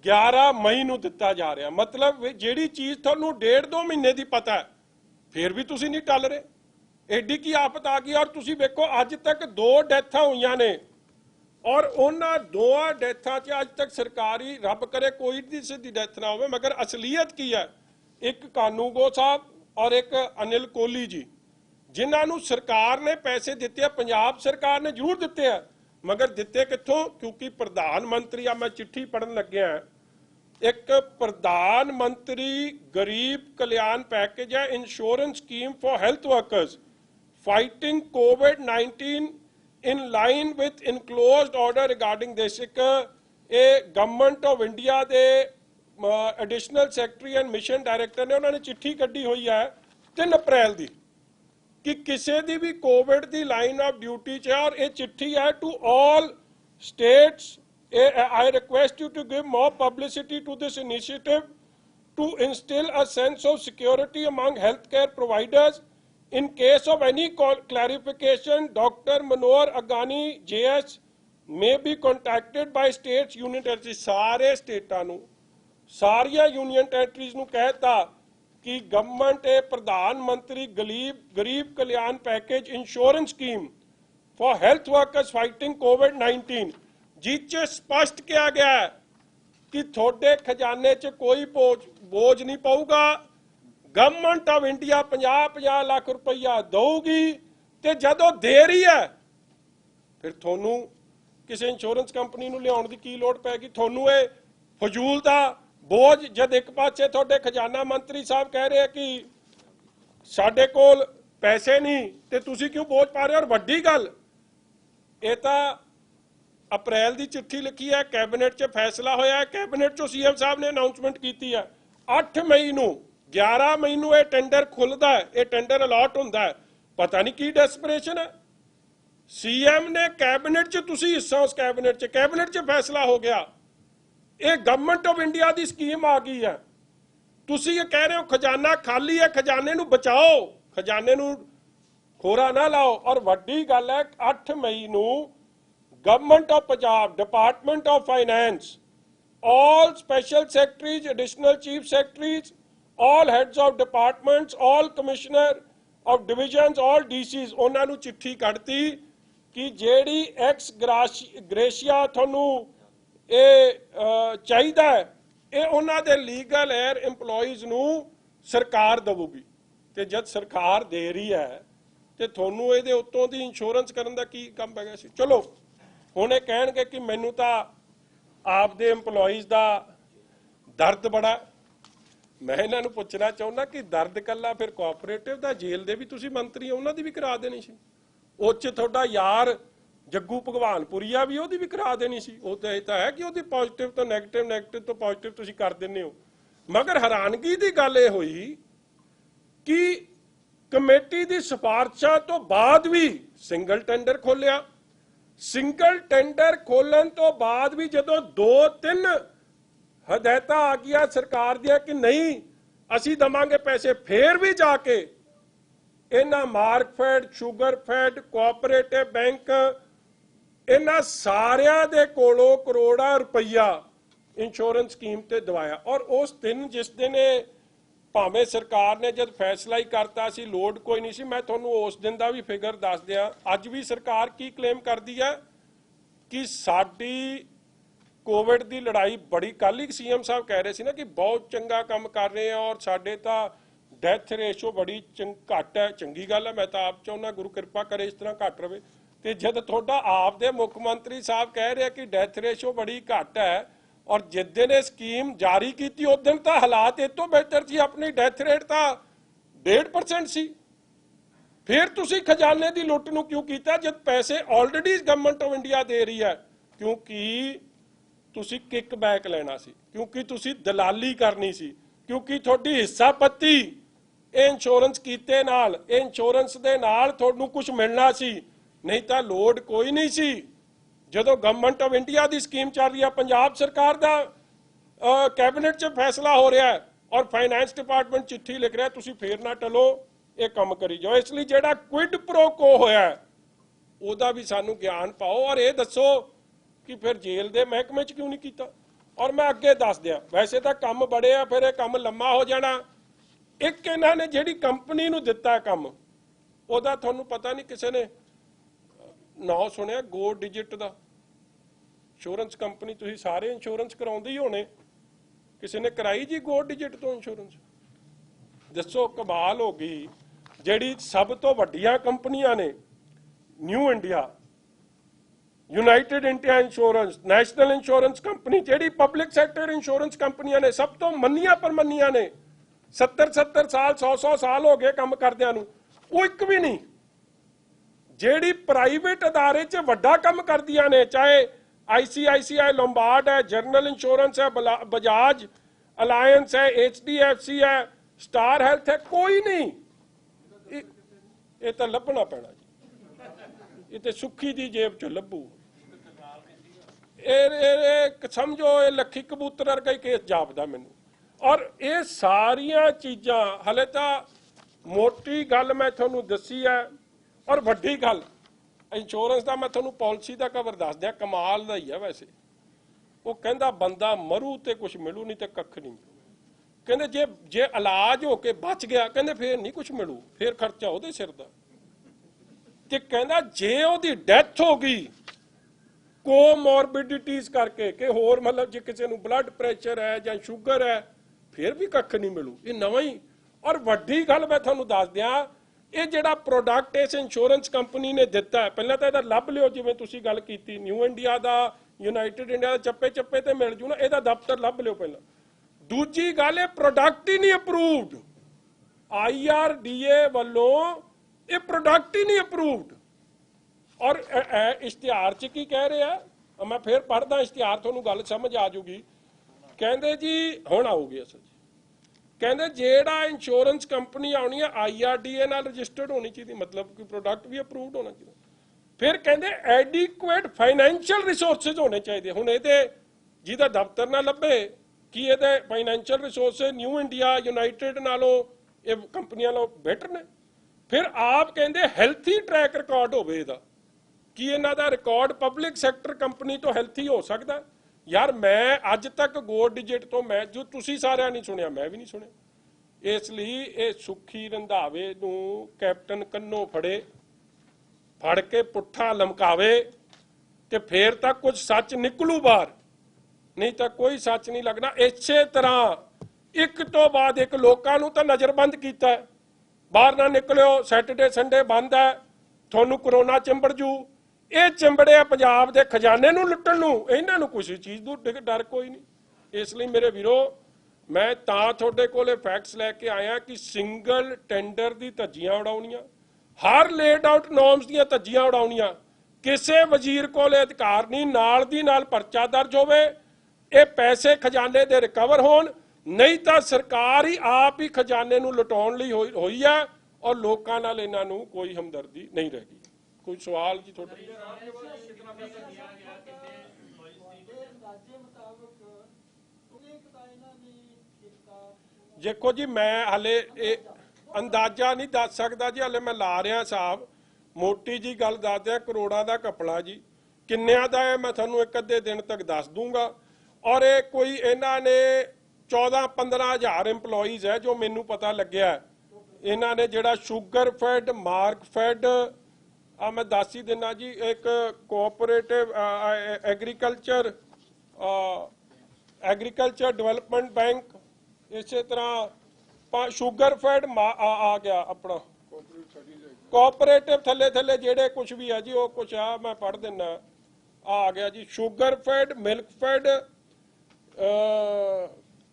11 मई ਨੂੰ ਦਿੱਤਾ ਜਾ ਰਿਹਾ। ਮਤਲਬ ਜਿਹੜੀ ਚੀਜ਼ ਤੁਹਾਨੂੰ 1.5-2 ਮਹੀਨੇ ਦੀ ਪਤਾ ਹੈ ਫਿਰ ਵੀ ਤੁਸੀਂ ਨਹੀਂ ਟੱਲ ਰਹੇ, ਐਡੀ ਕੀ ਆਫਤ ਆ ਗਈ। ਔਰ ਤੁਸੀਂ ਵੇਖੋ ਅੱਜ ਤੱਕ 2 ਡੈਥਾਂ ਹੋਈਆਂ ਨੇ, ਔਰ ਉਹਨਾਂ 2 ਡੈਥਾਂ 'ਚ ਅੱਜ ਤੱਕ ਸਰਕਾਰੀ, ਰੱਬ ਕਰੇ ਕੋਈ ਕਿਸੇ ਦੀ ਡੈਥ ਨਾ ਹੋਵੇ, ਮਗਰ ਅਸਲੀਅਤ ਕੀ ਹੈ? ਇੱਕ ਕਾਨੂੰਗੋ ਸਾਹਿਬ ਔਰ ਇੱਕ ਅਨਿਲ ਕੋਹਲੀ ਜੀ, ਜਿਨ੍ਹਾਂ ਨੂੰ ਸਰਕਾਰ ਨੇ ਪੈਸੇ ਦਿੱਤੇ ਆ, ਪੰਜਾਬ ਸਰਕਾਰ ਨੇ ਜ਼ਰੂਰ ਦਿੱਤੇ ਆ, ਮਗਰ ਦਿੱਤੇ ਕਿੱਥੋਂ? ਕਿਉਂਕਿ ਪ੍ਰਧਾਨ ਮੰਤਰੀ, ਆ ਮੈਂ ਚਿੱਠੀ ਪੜ੍ਹਨ ਲੱਗਿਆ, एक प्रधान मंत्री गरीब कल्याण पैकेज है, insurance scheme for health workers fighting COVID-19 in line with enclosed order regarding this. एक गवर्नमेंट ऑफ इंडिया के additional secretary and mission director ने उन्होंने चिट्ठी कड्ढी हुई है 3 अप्रैल की कि किसी की भी कोविड की लाइन ऑफ ड्यूटी च है, और ये चिट्ठी है to all states. I request you to give more publicity to this initiative to instill a sense of security among healthcare providers. In case of any clarification, Dr. Manohar Agani JS may be contacted by states, union territories। सारे स्टेटां नूं, सारिया union territories नूं कहता कि government A Pradhan Mantri Garib Kalyan package insurance scheme for health workers fighting COVID-19 जिस स्पष्ट किया गया है कि थोड़े खजाने च कोई बोझ नहीं पऊगा। गवर्नमेंट ऑफ इंडिया 50-50 लाख रुपया देगी, तो जदों दे रही है फिर थोनू किसी इंश्योरेंस कंपनी नूं लियाउण दी की लोड़ पैगी? थोनू ये फजूल दा बोझ, जद एक पासे थोड़े खजाना मंत्री साहब कह रहे हैं कि साडे कोल पैसे नहीं, तो तुसीं क्यों बोझ पा रहे हो? और वड्डी गल ये तां अप्रैल की चिट्ठी लिखी है, कैबिनेट च फैसला होया है, कैबिनेट चो सीएम साहब ने अनाउंसमेंट की है। 8 मई नूं 11 मई नूं ये टेंडर खुलदा है, ये टेंडर अलॉट हुंदा है, पता नहीं की डेस्परेशन है। सीएम ने कैबिनेट च, तुसी हिस्सा उस कैबिनेट च फैसला हो गया, ये गवर्नमेंट ऑफ इंडिया की स्कीम आ गई है। तुसी ये कह रहे हो खजाना खाली है, खजाने नू बचाओ, खजाने नू खोरा ना लाओ। और वड्डी गल है 8 मई नू government of Punjab, department of finance, all special secretaries, additional chief secretaries, all heads of departments, all commissioner of divisions, all DCs, ਉਹਨਾਂ ਨੂੰ ਚਿੱਠੀ ਕੱਢਤੀ ਕਿ ਜਿਹੜੀ ਐਕਸ ਗ੍ਰੇਸ਼ੀਆ ਤੁਹਾਨੂੰ ਇਹ ਚਾਹੀਦਾ ਹੈ, ਇਹ ਉਹਨਾਂ ਦੇ ਲੀਗਲ 에ਅਰ EMPLOYEES ਨੂੰ ਸਰਕਾਰ ਦੇਵੇਗੀ। ਤੇ ਜਦ ਸਰਕਾਰ ਦੇ ਰਹੀ ਹੈ ਤੇ ਤੁਹਾਨੂੰ ਇਹਦੇ ਉੱਤੋਂ ਦੀ ਇੰਸ਼ੋਰੈਂਸ ਕਰਨ ਦਾ ਕੀ ਕੰਮ ਪੈ ਗਿਆ ਸੀ। ਚਲੋ ਹੁਣ ਇਹ ਕਹਿਣਗੇ ਕਿ ਮੈਨੂੰ ਤਾਂ आपदे EMPLOYEES का दर्द बड़ा। मैं इन्हों पूछना चाहना कि दर्द कला फिर कोऑपरेटिव का, जेल के भी तुसी मंत्री हो, उन्होंने भी करा देनी सी। उस थोड़ा यार जग्गू भगवानपुरिया भी वो भी करा देनी सी। वो तो यह है कि वो पॉजिटिव तो नैगेटिव, नैगेटिव तो पॉजिटिव तुसी कर देने हो। मगर हैरानगी की गल ये हुई कि कमेटी की सिफारिशों तो बाद भी सिंगल टेंडर खोलिया। सिंगल टेंडर खोलन तो बाद भी जदों 2-3 हदायत आ गई सरकार दिया कि नहीं असी दवांगे पैसे, फिर भी जाके इन्हां मार्कफेड, शुगरफेड, कोऑपरेटिव बैंक, इन्हां सारियां दे कोलों करोड़ां रुपया इंश्योरेंस स्कीम ते दवाया। और उस दिन जिस दिन भावें सरकार ने जब फैसला ही करता सी, लोड कोई नहीं सी। मैं तुहानूं उस दिन का भी फिगर दस दियां। अज भी सरकार की क्लेम करती है कि साडी कोविड की लड़ाई बड़ी, कल ही सीएम साहब कह रहे सी ना कि बहुत चंगा काम कर रहे हैं और साडे तां डेथ रेशो बड़ी घट है। चंगी गल है, मैं तो आप चाहुंदा गुरु कृपा करे इस तरह घट रहे। तो जब तुहाडा आप दे मुख मंत्री साहब कह रहे कि डेथ रेशो बड़ी घट है और जिस दिन ये स्कीम जारी की उस दिन तो हालात इस तो बेहतर सी, अपनी डेथ रेट तो 1.5% सी। फिर तुसी खजाने की लुट नूं क्यों कीता जब पैसे ऑलरेडी गवर्नमेंट ऑफ इंडिया दे रही है? क्योंकि तुसी किक बैक लेना सी, क्योंकि तुसी दलाली करनी सी, क्योंकि थोड़ी हिस्सा पत्ती इंश्योरेंस कीते नाल, इंश्योरेंस दे नाल तुहानूं कुछ मिलना सी, नहीं तो लोड कोई नहीं सी। जदों गवर्नमेंट ऑफ इंडिया की स्कीम चल रही है, पंजाब सरकार का कैबिनेट च फैसला हो रहा है और फाइनेंस डिपार्टमेंट चिट्ठी लिख रहा है, तुसी फिर ना टलो, ये काम करी जाओ। इसलिए जिहड़ा क्विड प्रो को होया उहदा भी सानू ज्ञान पाओ और ये दसो कि फिर जेल के महकमे च क्यों नहीं कीता। और मैं अगे दस दिया, वैसे तो काम बड़े आ, फिर यह काम लम्मा हो जाना। एक इन्होंने जिहड़ी कंपनी नूं दिता काम, उहदा तुहानूं पता नहीं, किसी ने नाम सुनिया गो डिजिट का इंश्योरेंस कंपनी, तुसीं सारे इंश्योरेंस कराउंदे ही होने, किसी ने कराई जी गो डिजिट तो इंश्योरेंस? दसो कमाल हो गई। जिहड़ी सब तो वड्डियां कंपनियां ने, new India, United India insurance, national insurance company, जिहड़ी पब्लिक सैक्टर इंश्योरेंस कंपनियां ने, सब तो मन्नियां परमन्नियां ने, 70-70 साल 100-100 साल हो गए काम करदियां नूं, वो एक भी नहीं। जिहड़ी प्राइवेट अदारे च वड्डा काम करदियां ने, चाहे ICICI लोम्बार्ड है, जनरल इंश्योरेंस है, बजाज अलायंस है, HDFC है, स्टार हेल्थ है, कोई नहीं। ये तो लभना पैना जी, ये तो सुखी दी जेब चो लभू। समझो ये लखी कबूतर वर्गा ही केस जापदा मैनू। और ये सारिया चीज़ां हले तो मोटी गल मैं तुहानूं दसी है। और वड्डी गल इंश्योरेंस का मैं तुहानूं पॉलिसी का कवर दस दिया, कमाल का ही है। वैसे वो कहंदा बंदा मरू तो कुछ मिलू, नहीं तो कख नहीं मिलू। कहंदे जे जे इलाज होके बच गया, कहंदे फिर नहीं कुछ मिलू, फिर खर्चा उहदे सिर दा। ते कहंदा जे उहदी डैथ हो गई कोमॉर्बिडिटीज़ करके, कि होर मतलब जे किसी नूं ब्लड प्रेशर है जां शुगर है, फिर भी कख नहीं मिलू। ये नवां ही। और वड्डी गल मैं तुहानूं दस दियां, ये जिहड़ा प्रोडक्ट इस इंश्योरेंस कंपनी ने दिता है, पहले तो इहदा लभ लिओ, जिवें तुसीं गल कीती न्यू इंडिया का, यूनाइटेड इंडिया का, चप्पे चप्पे ते मिल जू ना, इहदा दफ्तर लभ लिओ पहला। दूजी गल, ये प्रोडक्ट ही नहीं अप्रूव्ड, IRDA वालों ये प्रोडक्ट ही नहीं अप्रूव्ड। और इश्तिहार च की कह रहे हैं, मैं फिर पढ़दा इश्तिहार, तुहानूं गल समझ आ जूगी। कहंदे जी हुण आऊगी असल ਕਹਿੰਦੇ ਜਿਹੜਾ ਇੰਸ਼ੋਰੈਂਸ ਕੰਪਨੀ ਆਉਣੀ ਹੈ IRDA ਨਾਲ ਰਜਿਸਟਰਡ ਹੋਣੀ ਚਾਹੀਦੀ, ਮਤਲਬ ਕਿ ਪ੍ਰੋਡਕਟ ਵੀ ਅਪਰੂਵਡ ਹੋਣਾ ਚਾਹੀਦਾ। ਫਿਰ ਕਹਿੰਦੇ ਐਡਿਕੁਏਟ ਫਾਈਨੈਂਸ਼ੀਅਲ ਰਿਸੋਰਸਿਸ ਹੋਣੇ ਚਾਹੀਦੇ। ਹੁਣ ਇਹਦੇ ਜਿਹਦਾ ਦਫ਼ਤਰ ਨਾ ਲੱਭੇ ਕਿ ਇਹਦੇ financial resources new India United ਨਾਲੋਂ ਇਹ ਕੰਪਨੀਆਂ ਨਾਲੋਂ ਬੈਟਰ ਨੇ। ਫਿਰ ਆਪ ਕਹਿੰਦੇ ਹੈਲਥੀ ਟਰੈਕ ਰਿਕਾਰਡ ਹੋਵੇ ਇਹਦਾ, ਕਿ ਇਹਨਾਂ ਦਾ ਰਿਕਾਰਡ ਪਬਲਿਕ ਸੈਕਟਰ ਕੰਪਨੀ ਤੋਂ ਹੈਲਥੀ ਹੋ ਸਕਦਾ। ਯਾਰ ਮੈਂ ਅੱਜ ਤੱਕ ਗੋ ਡਿਜਿਟ ਤੋਂ ਮੈਂ ਜੋ ਤੁਸੀਂ ਸਾਰਿਆਂ ਨਹੀਂ ਸੁਣਿਆ, ਮੈਂ ਵੀ ਨਹੀਂ ਸੁਣਿਆ। ਇਸ ਲਈ ਇਹ ਸੁੱਖੀ ਰੰਧਾਵੇ ਨੂੰ ਕੈਪਟਨ ਕੰਨੋਂ ਫੜ ਕੇ ਪੁੱਠਾ ਲਮਕਾਵੇ ਤੇ ਫੇਰ ਤਾਂ ਕੁਝ ਸੱਚ ਨਿਕਲੂ ਬਾਹਰ, ਨਹੀਂ ਤਾਂ ਕੋਈ ਸੱਚ ਨਹੀਂ ਲੱਗਣਾ। ਇਸੇ ਤਰ੍ਹਾਂ ਇੱਕ ਤੋਂ ਬਾਅਦ ਇੱਕ ਲੋਕਾਂ ਨੂੰ ਤਾਂ ਨਜ਼ਰਬੰਦ ਕੀਤਾ, ਬਾਹਰ ਨਾ ਨਿਕਲਿਓ, ਸੈਟਰਡੇ ਸੰਡੇ ਬੰਦ ਹੈ, ਤੁਹਾਨੂੰ ਕਰੋਨਾ ਚਿੰਬੜ ਜੂ। ਇਹ ਚਿੰਬੜਿਆ ਪੰਜਾਬ ਦੇ ਖਜ਼ਾਨੇ ਨੂੰ ਲੁੱਟਣ ਨੂੰ, ਇਹਨਾਂ ਨੂੰ ਕਿਸੇ ਚੀਜ਼ ਤੋਂ ਡਰ ਕੋਈ ਨਹੀਂ। ਇਸ ਲਈ ਮੇਰੇ ਵੀਰੋ, ਮੈਂ ਤਾਂ ਤੁਹਾਡੇ ਕੋਲੇ ਫੈਕਟਸ ਲੈ ਕੇ ਆਇਆ ਕਿ ਸਿੰਗਲ ਟੈਂਡਰ ਦੀ ਧੱਜੀਆਂ ਉਡਾਉਣੀਆਂ, ਹਰ ਲੇਡ ਆਊਟ ਨੋਰਮਸ ਦੀਆਂ ਧੱਜੀਆਂ ਉਡਾਉਣੀਆਂ, ਕਿਸੇ ਵਜ਼ੀਰ ਕੋਲੇ ਅਧਿਕਾਰ ਨਹੀਂ, ਨਾਲ ਦੀ ਨਾਲ ਪਰਚਾ ਦਰਜ ਹੋਵੇ, ਇਹ ਪੈਸੇ ਖਜ਼ਾਨੇ ਦੇ ਰਿਕਵਰ ਹੋਣ, ਨਹੀਂ ਤਾਂ ਸਰਕਾਰ ਹੀ ਆਪ ਹੀ ਖਜ਼ਾਨੇ ਨੂੰ ਲੁਟਾਉਣ ਲਈ ਹੋਈ ਹੈ ਔਰ ਲੋਕਾਂ ਨਾਲ ਇਹਨਾਂ ਨੂੰ ਕੋਈ ਹਮਦਰਦੀ ਨਹੀਂ ਰਹਿ ਗਈ। ਕੋਈ ਸਵਾਲ ਜੀ ਤੁਹਾਡਾ? ਦੇਖੋ ਜੀ, ਮੈਂ ਹਲੇ ਇਹ ਅੰਦਾਜ਼ਾ ਨਹੀਂ ਦੱਸ ਸਕਦਾ ਜੀ, ਹਲੇ ਮੈਂ ਲਾ ਰਿਹਾ ਹਿਸਾਬ। ਮੋਟੀ ਜੀ ਗੱਲ ਦੱਸ ਦਿਆਂ, ਕਰੋੜਾਂ ਦਾ ਘਪਲਾ ਜੀ, ਕਿੰਨਿਆਂ ਦਾ ਹੈ ਮੈਂ ਤੁਹਾਨੂੰ ਇੱਕ ਅੱਧੇ ਦਿਨ ਤੱਕ ਦੱਸ ਦੂੰਗਾ। ਔਰ ਇਹ ਕੋਈ ਇਹਨਾਂ ਨੇ 14-15 ਹਜ਼ਾਰ EMPLOYEES ਹੈ ਜੋ ਮੈਨੂੰ ਪਤਾ ਲੱਗਿਆ। ਇਹਨਾਂ ਨੇ ਜਿਹੜਾ ਸ਼ੂਗਰਫੈਡ, ਮਾਰਕਫੈਡ, ਆ ਮੈਂ ਦੱਸ ਹੀ ਦਿੰਦਾ ਜੀ, ਇੱਕ ਕੋਆਪਰੇਟਿਵ ਐਗਰੀਕਲਚਰ ਡਿਵੈਲਪਮੈਂਟ ਬੈਂਕ, ਇਸੇ ਤਰ੍ਹਾਂ ਸ਼ੂਗਰਫੈਡ ਆ ਗਿਆ ਆਪਣਾ ਕੋਆਪਰੇਟਿਵ, ਥੱਲੇ ਜਿਹੜੇ ਕੁਝ ਵੀ ਹੈ ਜੀ ਉਹ ਕੁਝ ਆ ਮੈਂ ਪੜ੍ਹ ਦਿੰਦਾ। ਆ ਗਿਆ ਜੀ Sugarfed, Milkfed,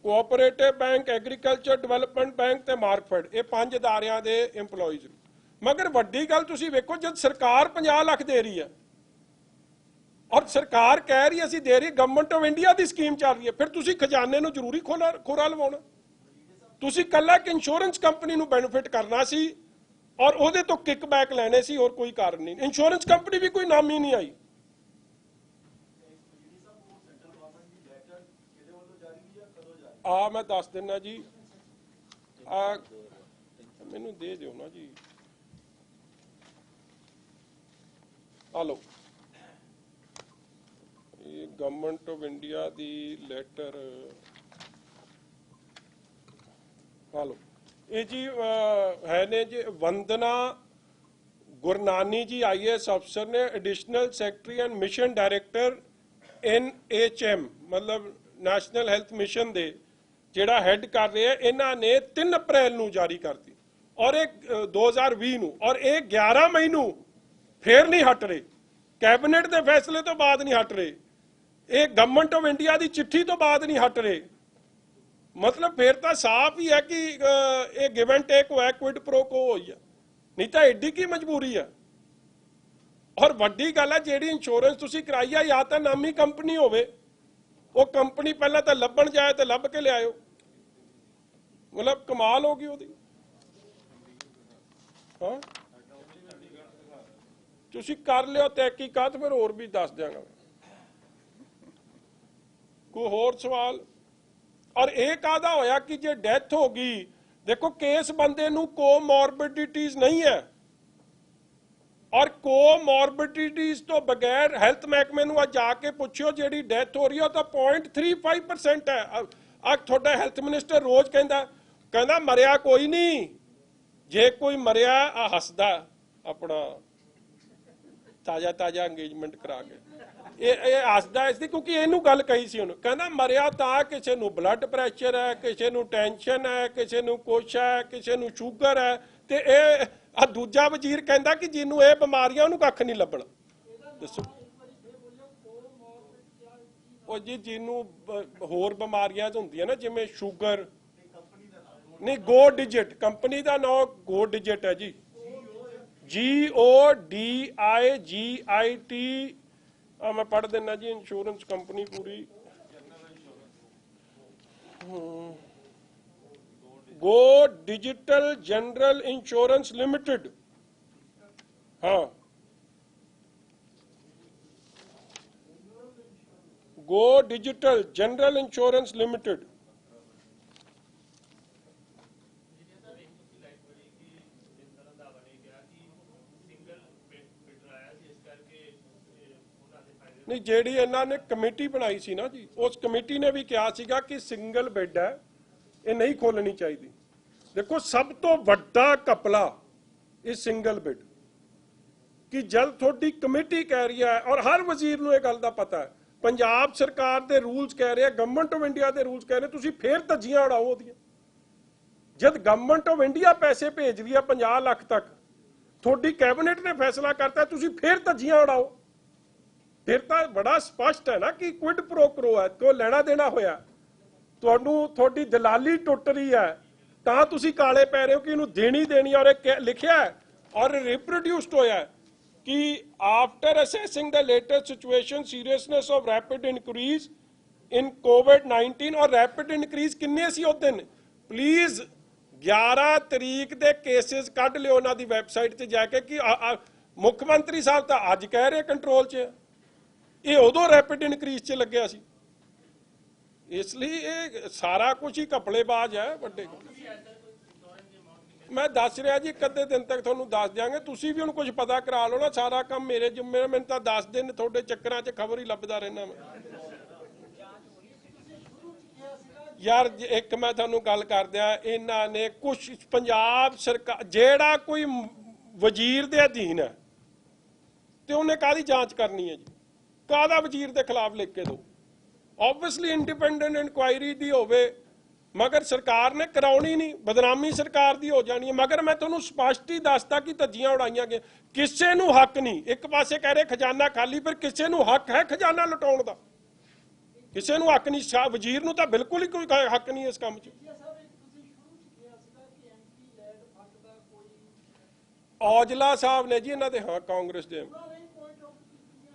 cooperative bank, agriculture development bank ਤੇ ਮਾਰਕਫੈਡ, ਇਹ 5 ਅਦਾਰਿਆਂ ਦੇ EMPLOYEES। ਮਗਰ ਵੱਡੀ ਗੱਲ ਤੁਸੀਂ ਵੇਖੋ, ਜਦ ਸਰਕਾਰ 50 ਲੱਖ ਦੇ ਰਹੀ ਹੈ ਔਰ ਸਰਕਾਰ ਕਹਿ ਰਹੀ ਅਸੀਂ ਦੇ ਰਹੀ, government of India the scheme ਚੱਲ ਰਹੀ ਹੈ, ਫਿਰ ਤੁਸੀਂ ਖਜ਼ਾਨੇ ਨੂੰ ਜ਼ਰੂਰੀ ਖੋਰਾ ਲਵਾਉਣਾ। ਤੁਸੀਂ ਕੱਲਾ ਇੱਕ ਇੰਸ਼ੋਰੈਂਸ ਕੰਪਨੀ ਨੂੰ ਬੈਨੀਫਿਟ ਕਰਨਾ ਸੀ ਔਰ ਉਹਦੇ ਤੋਂ ਕਿਕਬੈਕ ਲੈਣੇ ਸੀ, ਹੋਰ ਕੋਈ ਕਾਰਨ ਨਹੀਂ। ਇੰਸ਼ੋਰੈਂਸ ਕੰਪਨੀ ਵੀ ਕੋਈ ਨਾਮੀ ਨਹੀਂ ਆਈ। ਆ ਮੈਂ ਦੱਸ ਦਿੰਦਾ ਜੀ, ਆ ਮੈਨੂੰ ਦੇ ਦਿਓ ਨਾ ਜੀ, ਹਲੋ, ਇਹ government of India the letter, hello, ਇਹ ਜੀ ਹੈ ਨੇ ਜੀ ਵੰਦਨਾ ਗੁਰਨਾਨੀ ਜੀ, IAS ਅਫਸਰ ਨੇ, additional secretary and mission director NHM, ਮਤਲਬ ਨੈਸ਼ਨਲ ਹੈਲਥ ਮਿਸ਼ਨ ਦੇ ਜਿਹੜਾ ਹੈਡ ਕਰ ਰਹੇ ਆ। ਇਹਨਾਂ ਨੇ 3 ਅਪ੍ਰੈਲ ਨੂੰ ਜਾਰੀ ਕਰਤੀ ਔਰ ਇਹ 2020 ਨੂੰ, ਔਰ ਇਹ 11 ਮਈ ਨੂੰ ਫੇਰ ਨਹੀਂ ਹਟ ਰਹੇ, ਕੈਬਨਿਟ ਦੇ ਫੈਸਲੇ ਤੋਂ ਬਾਅਦ ਨਹੀਂ ਹਟ ਰਹੇ, ਇਹ ਗਵਰਨਮੈਂਟ ਆਫ ਇੰਡੀਆ ਦੀ ਚਿੱਠੀ ਤੋਂ ਬਾਅਦ ਨਹੀਂ ਹਟ ਰਹੇ। ਮਤਲਬ ਫੇਰ ਤਾਂ ਸਾਫ਼ ਹੀ ਹੈ ਕਿ ਇਹ ਗਿਵ ਐਂਡ ਟੇਕ ਹੋਇਆ, ਕੁਇਡ ਪ੍ਰੋ ਕੋ ਹੋਈ ਹੈ, ਨਹੀਂ ਤਾਂ ਐਡੀ ਕੀ ਮਜਬੂਰੀ ਹੈ। ਔਰ ਵੱਡੀ ਗੱਲ ਹੈ, ਜਿਹੜੀ ਇੰਸ਼ੋਰੈਂਸ ਤੁਸੀਂ ਕਰਾਈ ਆ, ਜਾਂ ਤਾਂ ਨਾਮੀ ਕੰਪਨੀ ਹੋਵੇ, ਉਹ ਕੰਪਨੀ ਪਹਿਲਾਂ ਤਾਂ ਲੱਭਣ ਜਾਏ ਤੇ ਲੱਭ ਕੇ ਲਿਆਇਓ, ਮਤਲਬ ਕਮਾਲ ਹੋ ਗਈ ਉਹਦੀ। ਹਾਂ, ਤੁਸੀਂ ਕਰ ਲਿਓ ਤਹਿਕੀਕਾਤ, ਫਿਰ ਹੋਰ ਵੀ ਦੱਸ ਦਿਆਂਗਾ। ਕੋਈ ਹੋਰ ਸਵਾਲ? ਔਰ ਇਹ ਕਾਹਦਾ ਹੋਇਆ ਕਿ ਜੇ ਡੈਥ ਹੋ ਗਈ, ਦੇਖੋ ਕੇਸ ਬੰਦੇ ਨੂੰ ਕੋਮੋਰਬਿਡਿਟੀਜ਼ ਨਹੀਂ ਹੈ, ਔਰ ਕੋਮੋਰਬਿਡਿਟੀਜ਼ ਤੋਂ ਬਗੈਰ ਹੈਲਥ ਮਹਿਕਮੇ ਨੂੰ ਅੱਜ ਜਾ ਕੇ ਪੁੱਛਿਓ, ਜਿਹੜੀ ਡੈਥ ਹੋ ਰਹੀ ਹੈ ਉਹ ਤਾਂ 0.35% ਹੈ। ਆ ਤੁਹਾਡਾ ਹੈਲਥ ਮਿਨਿਸਟਰ ਰੋਜ਼ ਕਹਿੰਦਾ ਮਰਿਆ ਕੋਈ ਨਹੀਂ, ਜੇ ਕੋਈ ਮਰਿਆ ਆ ਹੱਸਦਾ ਆਪਣਾ ਤਾਜ਼ਾ ਅੰਗੇਜਮੈਂਟ ਕਰਾ ਕੇ, ਇਹ ਹੱਸਦਾ ਇਸ ਦੀ, ਕਿਉਂਕਿ ਇਹਨੂੰ ਗੱਲ ਕਹੀ ਸੀ ਉਹਨੂੰ, ਕਹਿੰਦਾ ਮਰਿਆ ਤਾਂ ਕਿਸੇ ਨੂੰ ਬਲੱਡ ਪ੍ਰੈਸ਼ਰ ਹੈ, ਕਿਸੇ ਨੂੰ ਟੈਨਸ਼ਨ ਹੈ, ਕਿਸੇ ਨੂੰ ਕੁਛ ਹੈ, ਕਿਸੇ ਨੂੰ ਸ਼ੂਗਰ ਹੈ, ਤੇ ਇਹ ਆ ਦੂਜਾ ਵਜ਼ੀਰ ਕਹਿੰਦਾ ਕਿ ਜਿਹਨੂੰ ਇਹ ਬਿਮਾਰੀਆਂ ਉਹਨੂੰ ਕੱਖ ਨਹੀਂ ਲੱਭਣਾ। ਦੱਸੋ ਉਹ ਜੀ, ਜਿਹਨੂੰ ਹੋਰ ਬਿਮਾਰੀਆਂ ਹੁੰਦੀਆਂ ਨਾ, ਜਿਵੇਂ ਸ਼ੂਗਰ, ਨਹੀਂ ਗੋ ਡਿਜਿਟ ਕੰਪਨੀ ਦਾ ਨਾਮ ਗੋ ਡਿਜਿਟ ਹੈ ਜੀ, GODIGIT। मैं पढ़ देना जी, इंश्योरेंस कंपनी पूरी Go Digital General Insurance Limited, हाँ, Go Digital General Insurance Limited. नहीं, ਜਿਹੜੀ ਇਹਨਾਂ ਨੇ ਕਮੇਟੀ ਬਣਾਈ ਸੀ ਨਾ ਜੀ, ਉਸ ਕਮੇਟੀ ਨੇ ਵੀ ਕਿਹਾ ਸੀਗਾ ਕਿ ਸਿੰਗਲ ਬੈੱਡ ਹੈ, ਇਹ ਨਹੀਂ ਖੋਲਣੀ ਚਾਹੀਦੀ। ਦੇਖੋ, ਸਭ ਤੋਂ ਵੱਡਾ ਘਪਲਾ ਇਹ ਸਿੰਗਲ ਬੈੱਡ, ਕਿ ਜਦ ਤੁਹਾਡੀ ਕਮੇਟੀ ਕਹਿ ਰਹੀ ਹੈ, ਔਰ ਹਰ ਵਜ਼ੀਰ ਨੂੰ ਇਹ ਗੱਲ ਦਾ ਪਤਾ ਹੈ, ਪੰਜਾਬ ਸਰਕਾਰ ਦੇ ਰੂਲਸ ਕਹਿ ਰਹੇ ਆ, ਗਵਰਨਮੈਂਟ ਆਫ ਇੰਡੀਆ ਦੇ ਰੂਲਸ ਕਹਿ ਰਹੇ, ਤੁਸੀਂ ਫੇਰ ਧੱਜੀਆਂ ਉਡਾਓ ਉਹਦੀਆਂ। ਜਦ ਗਵਰਨਮੈਂਟ ਆਫ ਇੰਡੀਆ ਪੈਸੇ ਭੇਜਦੀ ਆ 50 ਲੱਖ ਤੱਕ, ਤੁਹਾਡੀ ਕੈਬਨਿਟ ਨੇ ਫੈਸਲਾ ਕਰਤਾ, ਤੁਸੀਂ ਫੇਰ ਧੱਜੀਆਂ ਉਡਾਓ। ਫਿਰ ਤਾਂ ਬੜਾ ਸਪਸ਼ਟ ਹੈ ਨਾ ਕਿ ਕੁਇਡ ਪ੍ਰੋ ਕਰੋ ਹੈ, ਕੋਈ ਲੈਣਾ ਦੇਣਾ ਹੋਇਆ, ਤੁਹਾਨੂੰ ਤੁਹਾਡੀ ਦਲਾਲੀ ਟੁੱਟ ਰਹੀ ਹੈ, ਤਾਂ ਤੁਸੀਂ ਕਾਲੇ ਪੈ ਰਹੇ ਹੋ ਕਿ ਇਹਨੂੰ ਦੇਣੀ ਦੇਣੀ। ਔਰ ਇਹ ਲਿਖਿਆ ਹੈ ਔਰ ਰਿਪਰੋਡਿਊਸਡ ਹੋਇਆ ਹੈ ਕਿ after assessing the latest situation seriousness of rapid increase in ਕੋਵਿਡ-19, ਔਰ ਰੈਪਿਡ ਇਨਕਰੀਜ਼ ਕਿੰਨੇ ਸੀ ਉਸ ਦਿਨ, ਪਲੀਜ਼ 11 ਤਰੀਕ ਦੇ ਕੇਸਿਸ ਕੱਢ ਲਿਓ ਉਹਨਾਂ ਦੀ ਵੈਬਸਾਈਟ ਤੇ ਜਾ ਕੇ, ਕਿ ਮੁੱਖ ਮੰਤਰੀ ਸਾਹਿਬ ਤਾਂ ਅੱਜ ਕਹਿ ਰਹੇ ਕੰਟਰੋਲ 'ਚ, ਇਹ ਉਦੋਂ ਰੈਪਿਡ ਇਨਕਰੀਜ਼ 'ਚ ਲੱਗਿਆ ਸੀ। ਇਸ ਲਈ ਇਹ ਸਾਰਾ ਕੁਝ ਹੀ ਘਪਲੇਬਾਜ਼ ਹੈ ਵੱਡੇ। ਮੈਂ ਦੱਸ ਰਿਹਾ ਜੀ, ਇੱਕ ਅੱਧੇ ਦਿਨ ਤੱਕ ਤੁਹਾਨੂੰ ਦੱਸ ਦਿਆਂਗੇ, ਤੁਸੀਂ ਵੀ ਹੁਣ ਕੁਝ ਪਤਾ ਕਰਾ ਲਓ ਨਾ, ਸਾਰਾ ਕੰਮ ਮੇਰੇ ਜ਼ਿੰਮੇ। ਮੈਨੂੰ ਤਾਂ 10 ਦਿਨ ਤੁਹਾਡੇ ਚੱਕਰਾਂ 'ਚ ਖਬਰ ਹੀ ਲੱਭਦਾ ਰਹਿਣਾ ਮੈਂ। ਯਾਰ ਇੱਕ ਮੈਂ ਤੁਹਾਨੂੰ ਗੱਲ ਕਰ ਦਿਆਂ, ਇਹਨਾਂ ਨੇ ਕੁਝ ਪੰਜਾਬ ਸਰਕਾਰ, ਜਿਹੜਾ ਕੋਈ ਵਜ਼ੀਰ ਦੇ ਅਧੀਨ ਹੈ ਤੇ ਉਹਨੇ ਕਾਹਦੀ ਜਾਂਚ ਕਰਨੀ ਹੈ ਜੀ, ਕਾਹਦਾ ਵਜ਼ੀਰ ਦੇ ਖਿਲਾਫ ਲਿਖ ਕੇ ਦਿਓ। ਆਬਵੀਅਸਲੀ ਇੰਡੀਪੈਂਡੈਂਟ ਇਨਕੁਆਇਰੀ ਦੀ ਹੋਵੇ, ਮਗਰ ਸਰਕਾਰ ਨੇ ਕਰਾਉਣੀ ਨਹੀਂ, ਬਦਨਾਮੀ ਸਰਕਾਰ ਦੀ ਹੋ ਜਾਣੀ ਹੈ। ਮਗਰ ਮੈਂ ਤੁਹਾਨੂੰ ਸਪਸ਼ਟ ਹੀ ਦੱਸਦਾ ਕਿ ਧੱਜੀਆਂ ਉਡਾਈਆਂ ਗਈਆਂ, ਕਿਸੇ ਨੂੰ ਹੱਕ ਨਹੀਂ। ਇੱਕ ਪਾਸੇ ਕਹਿ ਰਹੇ ਖਜ਼ਾਨਾ ਖਾਲੀ, ਪਰ ਕਿਸੇ ਨੂੰ ਹੱਕ ਹੈ ਖਜ਼ਾਨਾ ਲੁਟਾਉਣ ਦਾ, ਕਿਸੇ ਨੂੰ ਹੱਕ ਨਹੀਂ। ਵਜ਼ੀਰ ਨੂੰ ਤਾਂ ਬਿਲਕੁਲ ਹੀ ਕੋਈ ਹੱਕ ਨਹੀਂ ਇਸ ਕੰਮ 'ਚ। ਔਜਲਾ ਸਾਹਿਬ ਨੇ ਜੀ ਇਹਨਾਂ ਦੇ, ਹਾਂ, ਕਾਂਗਰਸ ਦੇ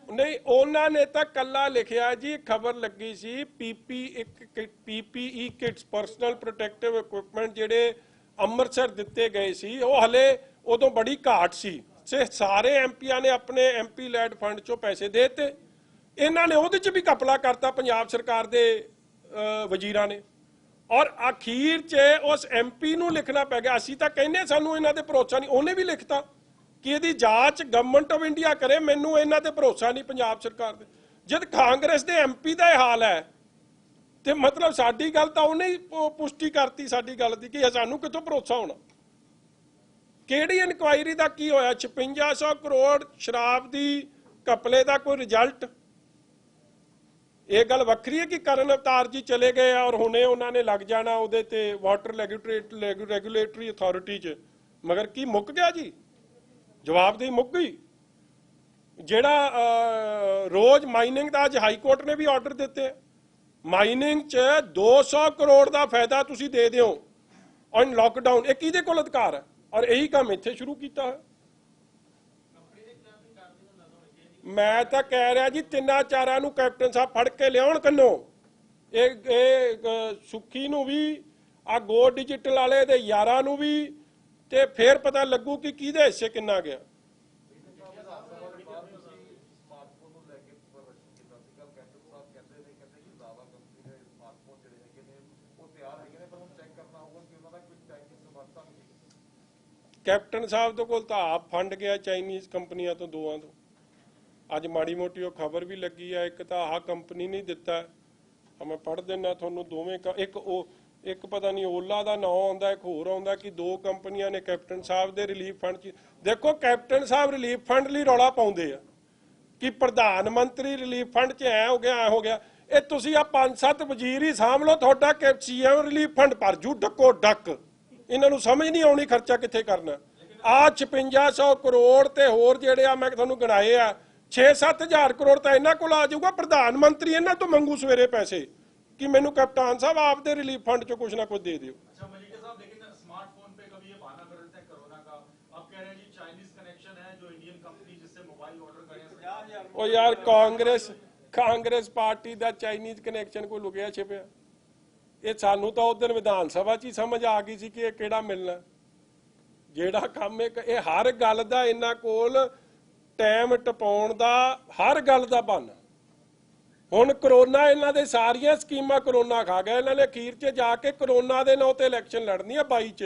ਨਹੀਂ, ਉਹਨਾਂ ਨੇ ਤਾਂ ਕੱਲਾ ਲਿਖਿਆ ਜੀ, ਖਬਰ ਲੱਗੀ ਸੀ PPE kits, personal protective equipment, ਜਿਹੜੇ ਅੰਮ੍ਰਿਤਸਰ ਦਿੱਤੇ ਗਏ ਸੀ, ਉਹ ਹਲੇ ਉਦੋਂ ਬੜੀ ਘਾਟ ਸੀ। ਸਾਰੇ ਐਮਪੀਆਂ ਨੇ ਆਪਣੇ MP ਲੈਡ ਫੰਡ 'ਚੋਂ ਪੈਸੇ ਦੇ ਦਿੱਤੇ, ਇਹਨਾਂ ਨੇ ਉਹਦੇ 'ਚ ਵੀ ਘਪਲਾ ਕਰਤਾ ਪੰਜਾਬ ਸਰਕਾਰ ਦੇ ਵਜ਼ੀਰਾਂ ਨੇ। ਔਰ ਅਖੀਰ 'ਚ ਉਸ MP ਨੂੰ ਲਿਖਣਾ ਪੈ ਗਿਆ। ਅਸੀਂ ਤਾਂ ਕਹਿੰਦੇ ਸਾਨੂੰ ਇਹਨਾਂ ਤੇ ਭਰੋਸਾ ਨਹੀਂ, ਉਹਨੇ ਵੀ ਲਿਖਤਾ ਕਿ ਇਹਦੀ ਜਾਂਚ ਗਵਰਨਮੈਂਟ ਆਫ ਇੰਡੀਆ ਕਰੇ, ਮੈਨੂੰ ਇਹਨਾਂ ਤੇ ਭਰੋਸਾ ਨਹੀਂ ਪੰਜਾਬ ਸਰਕਾਰ ਦੇ। ਜਦ ਕਾਂਗਰਸ ਦੇ MP ਦਾ ਇਹ ਹਾਲ ਹੈ, ਤੇ ਮਤਲਬ ਸਾਡੀ ਗੱਲ ਤਾਂ ਉਹਨੇ ਹੀ ਪੁਸ਼ਟੀ ਕਰਤੀ ਸਾਡੀ ਗੱਲ ਦੀ, ਕਿ ਸਾਨੂੰ ਕਿੱਥੋਂ ਭਰੋਸਾ ਹੋਣਾ। ਕਿਹੜੀ ਇਨਕੁਆਇਰੀ ਦਾ ਕੀ ਹੋਇਆ? 5600 ਕਰੋੜ ਸ਼ਰਾਬ ਦੀ ਘਪਲੇ ਦਾ ਕੋਈ ਰਿਜ਼ਲਟ? ਇਹ ਗੱਲ ਵੱਖਰੀ ਹੈ ਕਿ ਕਰਨ ਅਵਤਾਰ ਜੀ ਚਲੇ ਗਏ ਔਰ ਹੁਣੇ ਉਹਨਾਂ ਨੇ ਲੱਗ ਜਾਣਾ ਉਹਦੇ ਤੇ ਵਾਟਰ ਰੈਗੂਲੇਟਰੀ ਅਥਾਰਟੀ 'ਚ, ਮਗਰ ਕੀ ਮੁੱਕ ਗਿਆ ਜੀ? ਜਵਾਬਦੇਹੀ ਮੁੱਕ ਗਈ। ਜਿਹੜਾ ਰੋਜ਼ ਮਾਈਨਿੰਗ ਦਾ, ਅੱਜ ਹਾਈ ਕੋਰਟ ਨੇ ਵੀ ਆਰਡਰ ਦਿੱਤੇ, ਮਾਈਨਿੰਗ 'ਚ 200 ਕਰੋੜ ਦਾ ਫਾਇਦਾ ਤੁਸੀਂ ਦੇ ਦਿਓ ਔਨ ਲਾਕਡਾਊਨ, ਇਹ ਕਿਹਦੇ ਕੋਲ ਅਧਿਕਾਰ ਹੈ? ਔਰ ਇਹੀ ਕੰਮ ਇੱਥੇ ਸ਼ੁਰੂ ਕੀਤਾ ਹੈ। ਮੈਂ ਤਾਂ ਕਹਿ ਰਿਹਾ ਜੀ, ਤਿੰਨਾਂ ਚਾਰਾਂ ਨੂੰ ਕੈਪਟਨ ਸਾਹਿਬ ਫੜ ਕੇ ਲਿਆਉਣ ਕੰਨੋ, ਇਹ ਸੁੱਖੀ ਨੂੰ ਵੀ, ਆ ਗੋ ਡਿਜੀਟਲ ਵਾਲੇ ਦੇ ਯਾਰਾਂ ਨੂੰ ਵੀ, ਤੇ ਫੇਰ ਪਤਾ ਲੱਗੂ ਕਿ ਕਿਹਦੇ ਹਿੱਸੇ ਕਿੰਨਾ ਗਿਆ। ਕੈਪਟਨ ਸਾਹਿਬ ਦੇ ਕੋਲ ਤਾਂ ਆਪ ਫੰਡ ਗਿਆ ਚਾਈਨੀਜ਼ ਕੰਪਨੀਆਂ ਤੋਂ, ਦੋਵਾਂ ਤੋਂ। ਅੱਜ ਮਾੜੀ ਮੋਟੀ ਉਹ ਖਬਰ ਵੀ ਲੱਗੀ ਹੈ, ਇੱਕ ਤਾਂ ਆਹ ਕੰਪਨੀ ਨਹੀਂ ਦਿੱਤਾ, ਮੈਂ ਪੜ੍ਹ ਦਿੰਦਾ ਤੁਹਾਨੂੰ ਦੋਵੇਂ। ਇੱਕ ਪਤਾ ਨਹੀਂ ਓਲਾ ਦਾ ਨਾਂ ਆਉਂਦਾ, ਇੱਕ ਹੋਰ ਆਉਂਦਾ, ਕਿ 2 ਕੰਪਨੀਆਂ ਨੇ ਕੈਪਟਨ ਸਾਹਿਬ ਦੇ ਰਿਲੀਫ ਫੰਡ 'ਚ। ਦੇਖੋ, ਕੈਪਟਨ ਸਾਹਿਬ ਰਿਲੀਫ ਫੰਡ ਲਈ ਰੌਲਾ ਪਾਉਂਦੇ ਆ ਕਿ ਪ੍ਰਧਾਨ ਮੰਤਰੀ ਰਿਲੀਫ ਫੰਡ 'ਚ ਐ ਹੋ ਗਿਆ, ਐ ਹੋ ਗਿਆ। ਇਹ ਤੁਸੀਂ ਆ 5-7 ਵਜ਼ੀਰ ਹੀ ਸਾਂਭ ਲਓ, ਤੁਹਾਡਾ CM ਰਿਲੀਫ ਫੰਡ ਭਰ ਜੂ ਡੱਕੋ ਡੱਕ। ਇਹਨਾਂ ਨੂੰ ਸਮਝ ਨਹੀਂ ਆਉਣੀ ਖਰਚਾ ਕਿੱਥੇ ਕਰਨਾ। ਆ 5600 ਕਰੋੜ ਤੇ ਹੋਰ ਜਿਹੜੇ ਆ ਮੈਂ ਤੁਹਾਨੂੰ ਗਿਣਾਏ ਆ, 6-7 ਹਜ਼ਾਰ ਕਰੋੜ ਤਾਂ ਇਹਨਾਂ ਕੋਲ ਆ ਜਾਊਗਾ। ਪ੍ਰਧਾਨ ਮੰਤਰੀ ਇਹਨਾਂ ਤੋਂ ਮੰਗੂ ਸਵੇਰੇ ਪੈਸੇ कि मैनू कप्तान साहब आपके रिलीफ फंड चो कुछ ना कुछ दे दियो। अच्छा मलिक साहब, लेकिन स्मार्टफोन पे कभी ये बहाना कर देते हैं कोरोना का, अब कह रहे हैं जी चाइनीज कनेक्शन है जो इंडियन कंपनी जिससे मोबाइल ऑर्डर करें। ओ यार कांग्रेस पार्टी दा चाइनीज कनेक्शन कोई लुकिया छिपिया? ਇਹ ਸਾਨੂੰ ਤਾਂ ਉਦੋਂ ਵਿਧਾਨ ਸਭਾ 'ਚ ਹੀ ਸਮਝ ਆ ਗਈ ਸੀ ਕਿ ਇਹ ਕਿਹੜਾ ਮਿਲਣਾ। ਜਿਹੜਾ ਕੰਮ ਇਹ ਹਰ ਗੱਲ ਦਾ ਇਹਨਾਂ ਕੋਲ ਟਾਈਮ ਟਪਾਉਣ ਦਾ ਹਰ ਗੱਲ ਦਾ ਬਹਾਨਾ। ਹੁਣ ਕਰੋਨਾ ਇਹਨਾਂ ਦੇ ਸਾਰੀਆਂ ਸਕੀਮਾਂ ਕਰੋਨਾ ਖਾ ਗਿਆ। ਇਹਨਾਂ ਨੇ ਅਖੀਰ 'ਚ ਜਾ ਕੇ ਕਰੋਨਾ ਦੇ ਨਾਂ ਤੇ ਇਲੈਕਸ਼ਨ ਲੜਨੀ ਆ 22 'ਚ।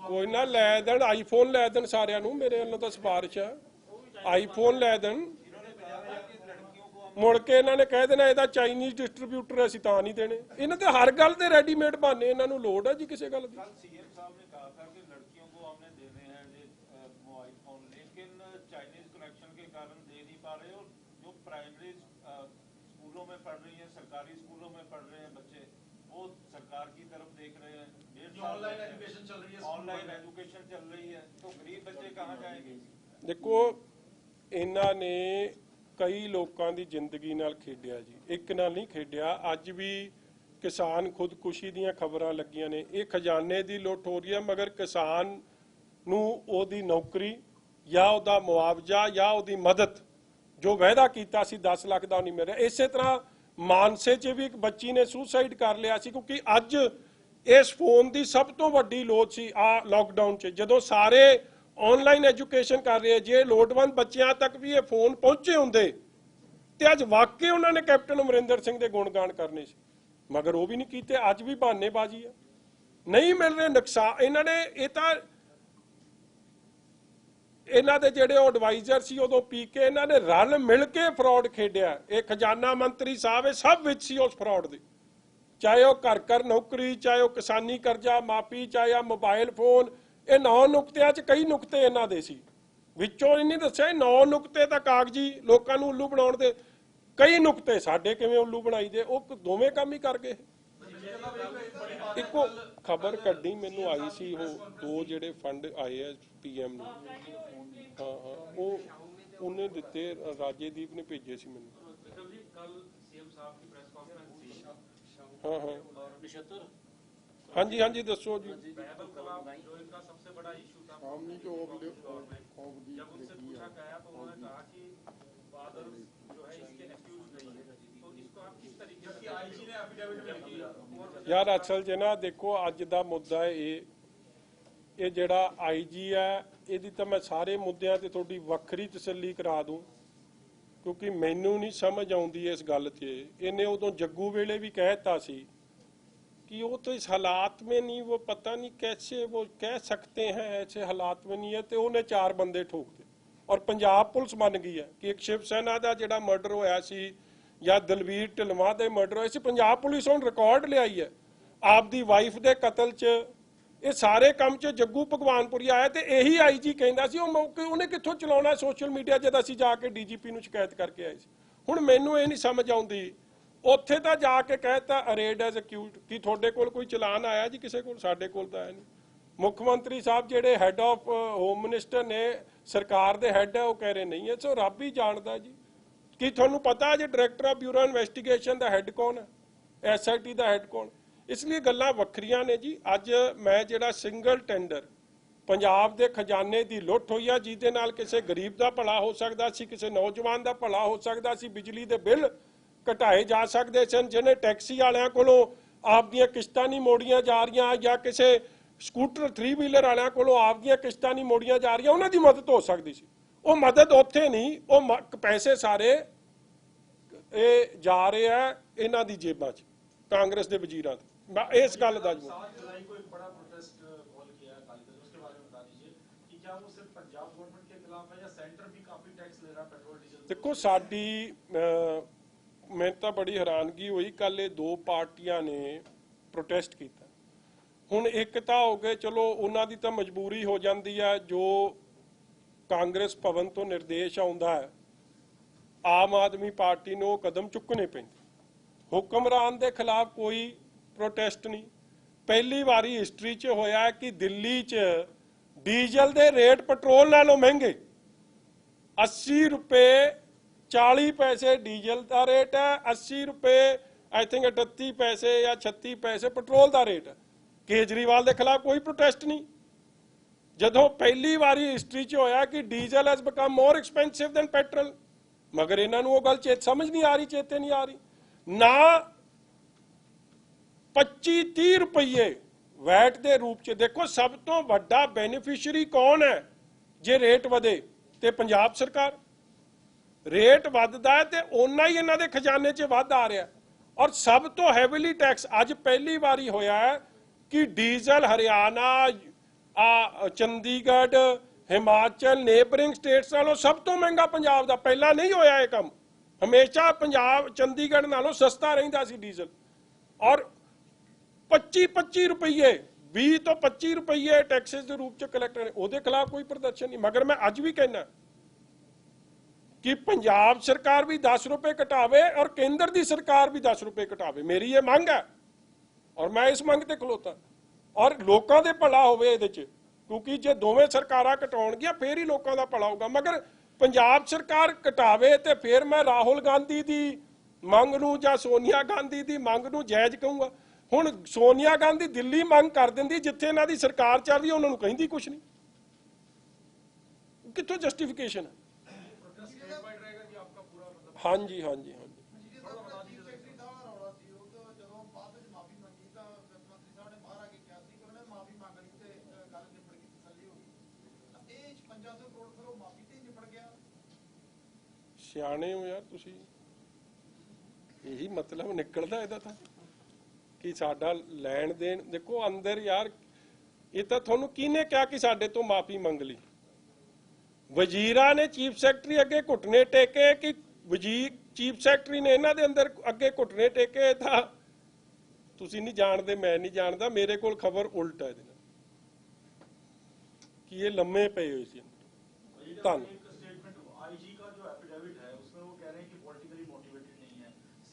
ਕੋਈ ਨਾ ਲੈ ਦੇਣ ਆਈਫੋਨ ਲੈ ਦੇਣ ਸਾਰਿਆਂ ਨੂੰ, ਮੇਰੇ ਵੱਲੋਂ ਤਾਂ ਸਿਫਾਰਿਸ਼ ਆ ਆਈਫੋਨ ਲੈ ਦੇਣ। ਮੁੜ ਕੇ ਇਹਨਾਂ ਨੇ ਕਹਿ ਦੇਣਾ ਇਹਦਾ ਚਾਈਨੀਜ਼ ਡਿਸਟਰੀਬਿਊਟਰ ਅਸੀਂ ਤਾਂ ਨਹੀਂ ਦੇਣੇ। ਇਹਨਾਂ ਤੇ ਹਰ ਗੱਲ ਤੇ ਰੈਡੀਮੇਡ ਬਹਾਨੇ ਇਹਨਾਂ ਨੂੰ ਲੋੜ ਆ ਜੀ ਕਿਸੇ ਗੱਲ ਦੀ। पढ़ रही है, सरकारी स्कूलों में पढ़ रहे हैं बच्चे, वो सरकार की तरफ देख रहे हैं। ऑनलाइन एजुकेशन चल रही है, ऑनलाइन एजुकेशन चल रही है, तो गरीब बच्चे कहाँ जाएंगे? देखो ਇਹਨਾਂ ਨੇ ਕਈ ਲੋਕਾਂ ਦੀ ਜ਼ਿੰਦਗੀ ਨਾਲ ਖੇਡਿਆ ਜੀ, ਇੱਕ ਨਾਲ ਨਹੀਂ ਖੇਡਿਆ। ਅੱਜ ਵੀ ਕਿਸਾਨ ਖੁਦਕੁਸ਼ੀ ਦੀਆਂ ਖਬਰਾਂ ਲੱਗੀਆਂ ਨੇ। ਇਹ ਖਜ਼ਾਨੇ ਦੀ ਲੁੱਟ ਹੋ ਰਹੀ ਹੈ, ਮਗਰ ਕਿਸਾਨ ਨੂੰ ਉਹਦੀ ਨੌਕਰੀ ਜਾਂ ਉਹਦਾ ਮੁਆਵਜ਼ਾ ਜਾਂ ਉਹਦੀ ਮਦਦ ਜੋ ਵਾਅਦਾ ਕੀਤਾ ਸੀ 10 ਲੱਖ ਦਾ ਨਹੀਂ ਮਿਲ ਰਿਹਾ। ਇਸੇ ਤਰ੍ਹਾਂ ਮਾਨਸੇ 'ਚ ਵੀ ਇੱਕ ਬੱਚੀ ਨੇ ਸੁਸਾਈਡ ਕਰ ਲਿਆ ਸੀ, ਕਿਉਂਕਿ ਅੱਜ ਇਸ ਫੋਨ ਦੀ ਸਭ ਤੋਂ ਵੱਡੀ ਲੋੜ ਸੀ ਆ ਲਾਕਡਾਊਨ 'ਚ, ਜਦੋਂ ਸਾਰੇ ਆਨਲਾਈਨ ਐਜੂਕੇਸ਼ਨ ਕਰ ਰਹੇ। ਜੇ ਲੋੜਵੰਦ ਬੱਚਿਆਂ ਤੱਕ ਵੀ ਇਹ ਫੋਨ ਪਹੁੰਚੇ ਹੁੰਦੇ ਤੇ ਅੱਜ ਵਾਕਈ ਉਹਨਾਂ ਨੇ ਕੈਪਟਨ ਅਮਰਿੰਦਰ ਸਿੰਘ ਦੇ ਗੁਣਗਾਨ ਕਰਨੇ ਸੀ, ਮਗਰ ਉਹ ਵੀ ਨਹੀਂ ਕੀਤੇ। ਅੱਜ ਵੀ ਬਹਾਨੇਬਾਜ਼ੀ ਆ, ਨਹੀਂ ਮਿਲ ਰਹੇ ਨੁਕਸਾਨ। ਇਹਨਾਂ ਨੇ ਇਹ ਤਾਂ ਇਹਨਾਂ ਦੇ ਜਿਹੜੇ ਉਹ ਐਡਵਾਈਜ਼ਰ ਸੀ ਉਦੋਂ ਪੀ ਕੇ ਇਹਨਾਂ ਨੇ ਰਲ ਮਿਲ ਕੇ ਫਰਾਡ ਖੇਡਿਆ। ਇਹ ਖਜ਼ਾਨਾ ਮੰਤਰੀ ਸਾਹਿਬ ਇਹ ਸਭ ਵਿੱਚ ਸੀ ਉਸ ਫਰਾਡ ਦੇ, ਚਾਹੇ ਉਹ ਘਰ ਨੌਕਰੀ, ਚਾਹੇ ਉਹ ਕਿਸਾਨੀ ਕਰਜ਼ਾ ਮਾਫੀ, ਚਾਹੇ ਆ ਮੋਬਾਈਲ ਫੋਨ। ਇਹ 9 ਨੁਕਤਿਆਂ 'ਚ ਕਈ ਨੁਕਤੇ ਇਹਨਾਂ ਦੇ ਸੀ, ਵਿੱਚੋਂ ਇਹਨੇ ਦੱਸਿਆ 9 ਨੁਕਤੇ ਤਾਂ ਕਾਗਜ਼ੀ ਲੋਕਾਂ ਨੂੰ ਉੱਲੂ ਬਣਾਉਣ ਦੇ, ਕਈ ਨੁਕਤੇ ਸਾਡੇ ਕਿਵੇਂ ਉੱਲੂ ਬਣਾਈ ਦੇ, ਉਹ ਦੋਵੇਂ ਕੰਮ ਹੀ ਕਰ ਗਏ। ਇੱਕੋ ਖਬਰ ਕੱਢੀ ਮੈਨੂੰ ਆਈ ਸੀ, ਉਹ 2 ਜਿਹੜੇ ਫੰਡ ਆਏ ਆ PM ਨੂੰ, ਹਾਂ ਉਹ ਉਹਨੇ ਦਿੱਤੇ, ਰਾਜੇਦੀਪ ਨੇ ਭੇਜੇ ਸੀ ਮੈਨੂੰ। हाँ हाँ हाँ जी दसो जी। जो इनका सबसे बड़ा इशू था, जब उनसे पूछा गया तो उन्होंने कहा कि बादल जो है इसके एक्यूज नहीं है, तो इसको आप किस तरीके से आईजी ने एफिडेविट में किया? यार असल च ना देखो अज दा मुद्दा ये जिहड़ा IG है, ਇਹਦੀ ਤਾਂ मैं सारे मुद्दों ते थोड़ी ਵੱਖਰੀ तसल्ली करा दूं, क्योंकि मैनू नहीं समझ आउंदी इस गल ते। इन्हें उदों जग्गू वेले भी कहता सी कि वो तो इस हालात में नहीं, वो पता नहीं कैसे वो कह सकते हैं ऐसे हालात में नहीं है, तो उन्हें 4 बंदे ठोक दे। और पंजाब पुलिस मान गई है कि एक शिव सेना का जिहड़ा मर्डर होया सी या दलवीर ढिलवां दे मर्डर होए सी, पंजाब पुलिस हुण रिकॉर्ड लियाई है। आपदी वाइफ दे कतल च ये सारे काम च जग्गू भगवानपुरी आया, तो यही IG कहंदा सी, उन्हें कित्थों चलाउणा सोशल मीडिया जद असीं जाके DGP नूं शिकायत करके आए सी। हुण मैनूं ये नहीं समझ आउंदी, उत्थे तां जाके कहता अरेड एज अक्यूट, कि तुहाडे कोल कोई चलान आया जी किसी कोल? साडे कोल तां आया नहीं। मुख मंत्री साहब जिहड़े हैड ऑफ होम मिनिस्टर ने, सरकार दे हैड है, वो कह रहे नहीं है। सो रब ही जानदा जी। कि तुहानूं पता है जी डायरैक्टर ऑफ ब्यूरो इन्वेस्टिगेशन दा हैड कौन है, SIT दा हैड कौन? इसलिए गल्लां वक्खरियां ने जी। अज मैं जिहड़ा सिंगल टेंडर पंजाब दे खजाने दी लुੱਟ होई आ, जिहदे नाल किसी गरीब दा भला हो सकदा सी, किसी नौजवान दा भला हो सकदा सी, बिजली दे बिल घटाए जा सकदे सन, जिन्हें टैक्सी वालियां कोलों आपदियां किश्तां नहीं मोड़ियां जा रहीआं, या किसी स्कूटर 3 व्हीलर वालियां कोलों आपदियां किश्तां नहीं मोड़ियां जा रहीआं, उन्हां दी मदद हो सकदी सी। वो मदद उत्थे नहीं, वो पैसे सारे जा रहे हैं इन्हां दी जेबां 'च, कांग्रेस दे वजीरां ते। इस गल दा 7 जुलाई को एक बड़ा प्रोटेस्ट कॉल किया है, उसके बारे में बता दीजिए कि क्या वो सिर्फ पंजाब गवर्नमेंट के खिलाफ है या सेंटर भी काफी टैक्स ले रहा है पेट्रोल डीजल? देखो साडी मैं तो बड़ी हैरानगी हुई, कल ये 2 पार्टियां ने प्रोटेस्ट किया। हुण एक तो हो गए, चलो उन्हां दी तां मजबूरी हो जाती है, जो कांग्रेस भवन तो निर्देश आउंदा है, आम आदमी पार्टी नूं कदम चुकने पैंदे। हुक्मरान दे खिलाफ कोई प्रोटेस्ट नहीं। पहली बारी हिस्टरी च होया है कि दिल्ली च डीजल दे रेट पेट्रोल नालों महंगे, 80 रुपए 40 पैसे डीजल का रेट है, 80 रुपए आई थिंक 38 पैसे या 36 पैसे पेट्रोल का रेट है। केजरीवाल के खिलाफ कोई प्रोटेस्ट नहीं। ਜਦੋਂ ਪਹਿਲੀ ਵਾਰੀ ਹਿਸਟਰੀ 'ਚ ਹੋਇਆ ਕਿ diesel has become more expensive than petrol, ਮਗਰ ਇਹਨਾਂ ਨੂੰ ਉਹ ਗੱਲ ਸਮਝ ਨਹੀਂ ਆ ਰਹੀ, ਚੇਤੇ ਨਹੀਂ ਆ ਰਹੀ। ਨਾ 25-30 ਰੁਪਏ ਵੈਟ ਦੇ ਰੂਪ 'ਚ। ਦੇਖੋ ਸਭ ਤੋਂ ਵੱਡਾ ਬੈਨੀਫੀਸ਼ੀਅਰੀ ਕੌਣ ਹੈ ਜੇ ਰੇਟ ਵਧੇ? ਤੇ ਪੰਜਾਬ ਸਰਕਾਰ। ਰੇਟ ਵੱਧਦਾ ਹੈ ਤੇ ਓਨਾ ਹੀ ਇਹਨਾਂ ਦੇ ਖਜ਼ਾਨੇ 'ਚ ਵੱਧ ਆ ਰਿਹਾ। ਔਰ ਸਭ ਤੋਂ ਹੈਵੀਲੀ ਟੈਕਸ ਅੱਜ ਪਹਿਲੀ ਵਾਰੀ ਹੋਇਆ ਹੈ ਕਿ diesel Haryana, Chandigarh, Himachal, neighbouring states ਨਾਲੋਂ ਸਭ ਤੋਂ ਮਹਿੰਗਾ ਪੰਜਾਬ ਦਾ। ਪਹਿਲਾਂ ਨਹੀਂ ਹੋਇਆ ਇਹ ਕੰਮ, ਹਮੇਸ਼ਾ ਪੰਜਾਬ ਚੰਡੀਗੜ੍ਹ ਨਾਲੋਂ ਸਸਤਾ ਰਹਿੰਦਾ ਸੀ ਡੀਜ਼ਲ। ਔਰ 25-25 ਰੁਪਏ, 20 ਤੋਂ 25 ਰੁਪਏ ਟੈਕਸਿਸ ਦੇ ਰੂਪ 'ਚ ਕਲੈਕਟਰ ਨੇ, ਉਹਦੇ ਖਿਲਾਫ ਕੋਈ ਪ੍ਰਦਰਸ਼ਨ ਨਹੀਂ। ਮਗਰ ਮੈਂ ਅੱਜ ਵੀ ਕਹਿਣਾ ਕਿ ਪੰਜਾਬ ਸਰਕਾਰ ਵੀ 10 ਰੁਪਏ ਘਟਾਵੇ ਔਰ ਕੇਂਦਰ ਦੀ ਸਰਕਾਰ ਵੀ 10 ਰੁਪਏ ਘਟਾਵੇ। ਮੇਰੀ ਇਹ ਮੰਗ ਹੈ ਔਰ ਮੈਂ ਇਸ ਮੰਗ ਤੇ ਖਲੋਤਾ। ਔਰ ਲੋਕਾਂ ਦੇ ਭਲਾ ਹੋਵੇ ਇਹਦੇ 'ਚ, ਕਿਉਂਕਿ ਜੇ ਦੋਵੇਂ ਸਰਕਾਰਾਂ ਘਟਾਉਣਗੀਆਂ ਫੇਰ ਹੀ ਲੋਕਾਂ ਦਾ ਭਲਾ ਹੋਊਗਾ। ਮਗਰ ਪੰਜਾਬ ਸਰਕਾਰ ਘਟਾਵੇ ਤੇ ਫਿਰ ਮੈਂ ਰਾਹੁਲ ਗਾਂਧੀ ਦੀ ਮੰਗ ਨੂੰ ਜਾਂ ਸੋਨੀਆ ਗਾਂਧੀ ਦੀ ਮੰਗ ਨੂੰ ਜਾਇਜ਼ ਕਹੂੰਗਾ। ਹੁਣ ਸੋਨੀਆ ਗਾਂਧੀ ਦਿੱਲੀ ਮੰਗ ਕਰ ਦਿੰਦੀ ਜਿੱਥੇ ਇਹਨਾਂ ਦੀ ਸਰਕਾਰ ਚੱਲ ਰਹੀ, ਉਹਨਾਂ ਨੂੰ ਕਹਿੰਦੀ ਕੁਛ ਨਹੀਂ। ਕਿੱਥੋਂ ਜਸਟੀਫਿਕੇਸ਼ਨ ਹੈ? ਹਾਂਜੀ ਹਾਂਜੀ ਹਾਂਜੀ। ਸਿਆਣੇ ਹੋ ਯਾਰ ਤੁਸੀਂ, ਇਹੀ ਮਤਲਬ ਨਿਕਲਦਾ ਇਹਦਾ ਤਾਂ ਕਿ ਸਾਡਾ ਲੈਣ ਦੇਣ। ਦੇਖੋ ਅੰਦਰ ਯਾਰ, ਇਹ ਤਾਂ ਤੁਹਾਨੂੰ ਕਿਹਨੇ ਕਿਹਾ ਕਿ ਸਾਡੇ ਤੋਂ ਮਾਫੀ ਮੰਗ ਲਈ? ਵਜ਼ੀਰਾਂ ਨੇ ਚੀਫ ਸੈਕਟਰੀ ਅੱਗੇ ਘੁਟਨੇ ਟੇਕੇ ਕਿ ਵਜ਼ੀਰ ਚੀਫ ਸੈਕਟਰੀ ਨੇ ਇਹਨਾਂ ਦੇ ਅੰਦਰ ਅੱਗੇ ਘੁਟਨੇ ਟੇਕੇ? ਤਾਂ ਤੁਸੀਂ ਨਹੀਂ ਜਾਣਦੇ, ਮੈਂ ਨਹੀਂ ਜਾਣਦਾ, ਮੇਰੇ ਕੋਲ ਖਬਰ ਉਲਟ ਹੈ ਇਹਦੇ ਨਾਲ ਕਿ ਇਹ ਲੰਮੇ ਪਏ ਹੋਏ ਸੀ। ਧੰਨ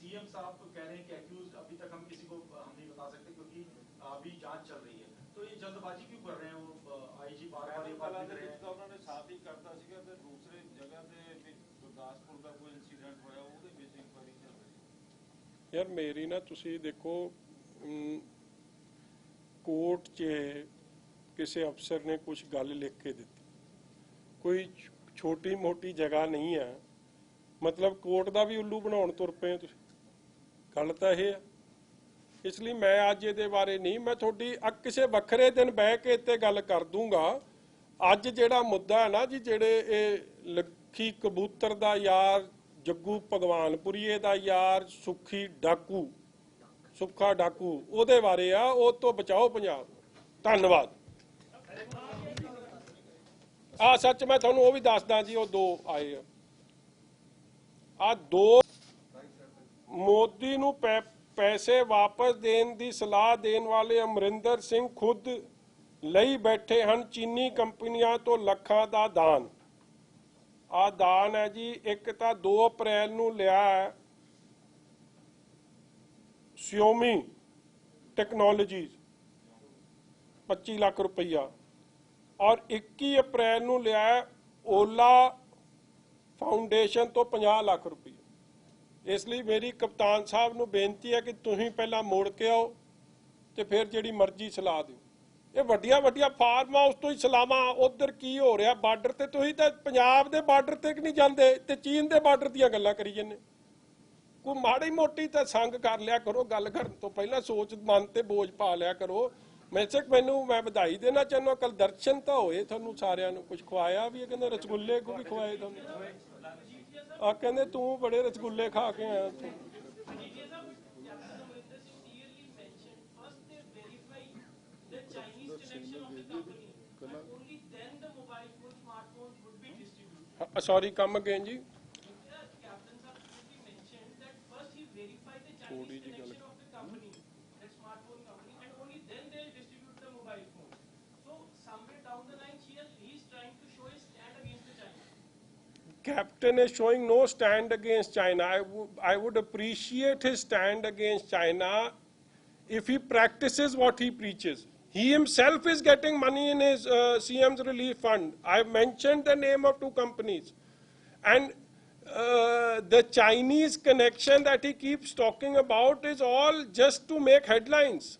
सीएम साहब तो कह रहे हैं कि एक्यूज अभी तक हम किसी को हम नहीं बता सकते क्योंकि अभी जांच चल रही है, तो ये जल्दबाजी क्यों कर रहे हैं? वो आईजी बार-बार ये बात कर रहे हैं। उन्होंने साथ ही करता ਸੀਗਾ ਤੇ ਦੂਸਰੇ ਜਗ੍ਹਾ ਤੇ ਗੁਰਦਾਸਪੁਰ ਦਾ ਕੋਈ ਇਨਸੀਡੈਂਟ ਹੋਇਆ ਉਹਦੇ ਵਿੱਚ ਇਨਕੁਆਇਰੀ ਚੱਲ ਰਹੀ ਹੈ। ਯਾਰ ਮੇਰੀ ਨਾ ਤੁਸੀਂ ਦੇਖੋ, ਕੋਰਟ 'ਚ ਕਿਸੇ ਅਫਸਰ ਨੇ ਕੁਝ ਗੱਲ ਲਿਖ ਕੇ ਦਿੱਤੀ, ਕੋਈ ਛੋਟੀ ਮੋਟੀ ਜਗ੍ਹਾ ਨਹੀਂ ਹੈ। ਮਤਲਬ ਕੋਰਟ ਦਾ ਵੀ ਉੱਲੂ ਬਣਾਉਣ ਤੁਰ ਪਏ ਤੁਸੀਂ। ਗੱਲ ਤਾਂ ਇਹ ਹੈ। ਇਸ ਲਈ ਮੈਂ ਅੱਜ ਇਹਦੇ ਬਾਰੇ ਨਹੀਂ, ਮੈਂ ਤੁਹਾਡੀ ਕਿਸੇ ਵੱਖਰੇ ਦਿਨ ਬਹਿ ਕੇ ਇੱਥੇ ਗੱਲ ਕਰ ਦੂੰਗਾ। ਅੱਜ ਜਿਹੜਾ ਮੁੱਦਾ ਹੈ ਨਾ ਜੀ, ਜਿਹੜੇ ਇਹ ਲੱਖੀ ਕਬੂਤਰ ਦਾ ਯਾਰ, ਜੱਗੂ ਭਗਵਾਨਪੁਰੀਏ ਦਾ ਯਾਰ, ਸੁੱਖਾ ਡਾਕੂ, ਉਹਦੇ ਬਾਰੇ ਆ। ਉਹ ਤੋਂ ਬਚਾਓ ਪੰਜਾਬ। ਧੰਨਵਾਦ। ਸੱਚ ਮੈਂ ਤੁਹਾਨੂੰ ਉਹ ਵੀ ਦੱਸਦਾ ਜੀ, ਉਹ ਦੋ ਆਏ ਆ ਦੋ ਮੋਦੀ ਨੂੰ ਪੈਸੇ ਵਾਪਸ ਦੇਣ ਦੀ ਸਲਾਹ ਦੇਣ ਵਾਲੇ ਅਮਰਿੰਦਰ ਸਿੰਘ ਖੁਦ ਲਈ ਬੈਠੇ ਹਨ ਚੀਨੀ ਕੰਪਨੀਆਂ ਤੋਂ ਲੱਖਾਂ ਦਾ ਦਾਨ। ਆ ਦਾਨ ਹੈ ਜੀ। ਇੱਕ ਤਾਂ 2 ਅਪ੍ਰੈਲ ਨੂੰ ਲਿਆ Xiaomi ਟੈਕਨੋਲੋਜੀਜ਼ 25 ਲੱਖ ਰੁਪਈਆ, ਔਰ 21 ਅਪ੍ਰੈਲ ਨੂੰ ਲਿਆ ਓਲਾ ਫਾਊਂਡੇਸ਼ਨ ਤੋਂ 50 ਲੱਖ ਰੁਪਈਆ। ਇਸ ਲਈ ਮੇਰੀ ਕਪਤਾਨ ਸਾਹਿਬ ਨੂੰ ਬੇਨਤੀ ਹੈ ਕਿ ਤੁਸੀਂ ਪਹਿਲਾਂ ਮੋੜ ਕੇ ਆਓ ਤੇ ਫਿਰ ਜਿਹੜੀ ਮਰਜ਼ੀ ਸਲਾਹ ਦਿਓ। ਇਹ ਵੱਡੀਆਂ ਵੱਡੀਆਂ ਫਾਰਮ ਹਾਊਸ ਤੋਂ ਹੀ ਸਲਾਹਾਂ, ਉਧਰ ਕੀ ਹੋ ਰਿਹਾ ਬਾਰਡਰ ਤੇ? ਤੁਸੀਂ ਤਾਂ ਪੰਜਾਬ ਦੇ ਬਾਰਡਰ ਤੇ ਨਹੀਂ ਜਾਂਦੇ ਤੇ ਚੀਨ ਦੇ ਬਾਰਡਰ ਦੀਆਂ ਗੱਲਾਂ ਕਰੀ ਜਾਂਦੇ। ਕੋਈ ਮਾੜੀ ਮੋਟੀ ਤਾਂ ਸੰਗ ਕਰ ਲਿਆ ਕਰੋ, ਗੱਲ ਕਰਨ ਤੋਂ ਪਹਿਲਾਂ ਸੋਚ ਮਨ ਤੇ ਬੋਝ ਪਾ ਲਿਆ ਕਰੋ। ਮੈਂ ਵਧਾਈ ਦੇਣਾ ਚਾਹੁੰਦਾ, ਕੱਲ ਦਰਸ਼ਨ ਤਾਂ ਹੋਏ ਤੁਹਾਨੂੰ ਸਾਰਿਆਂ ਨੂੰ, ਕੁਝ ਖਵਾਇਆ ਵੀ, ਕਹਿੰਦੇ ਰਸਗੁੱਲੇ ਕੋ ਵੀ ਖਵਾਏ ਤੁਹਾਨੂੰ। ਆ ਕਹਿੰਦੇ ਤੂੰ ਬੜੇ ਰਸਗੁੱਲੇ ਖਾ ਕੇ ਆਇਆ ਉੱਥੇ। ਸੌਰੀ, ਕਮ ਅਗੇਨ ਜੀ। ਥੋੜੀ ਜਿਹੀ ਗੱਲ Captain is showing no stand against China. I would appreciate his stand against China if he practices what he preaches. He himself is getting money in his CM's relief fund. I've mentioned the name of 2 companies. And the Chinese connection that he keeps talking about is all just to make headlines.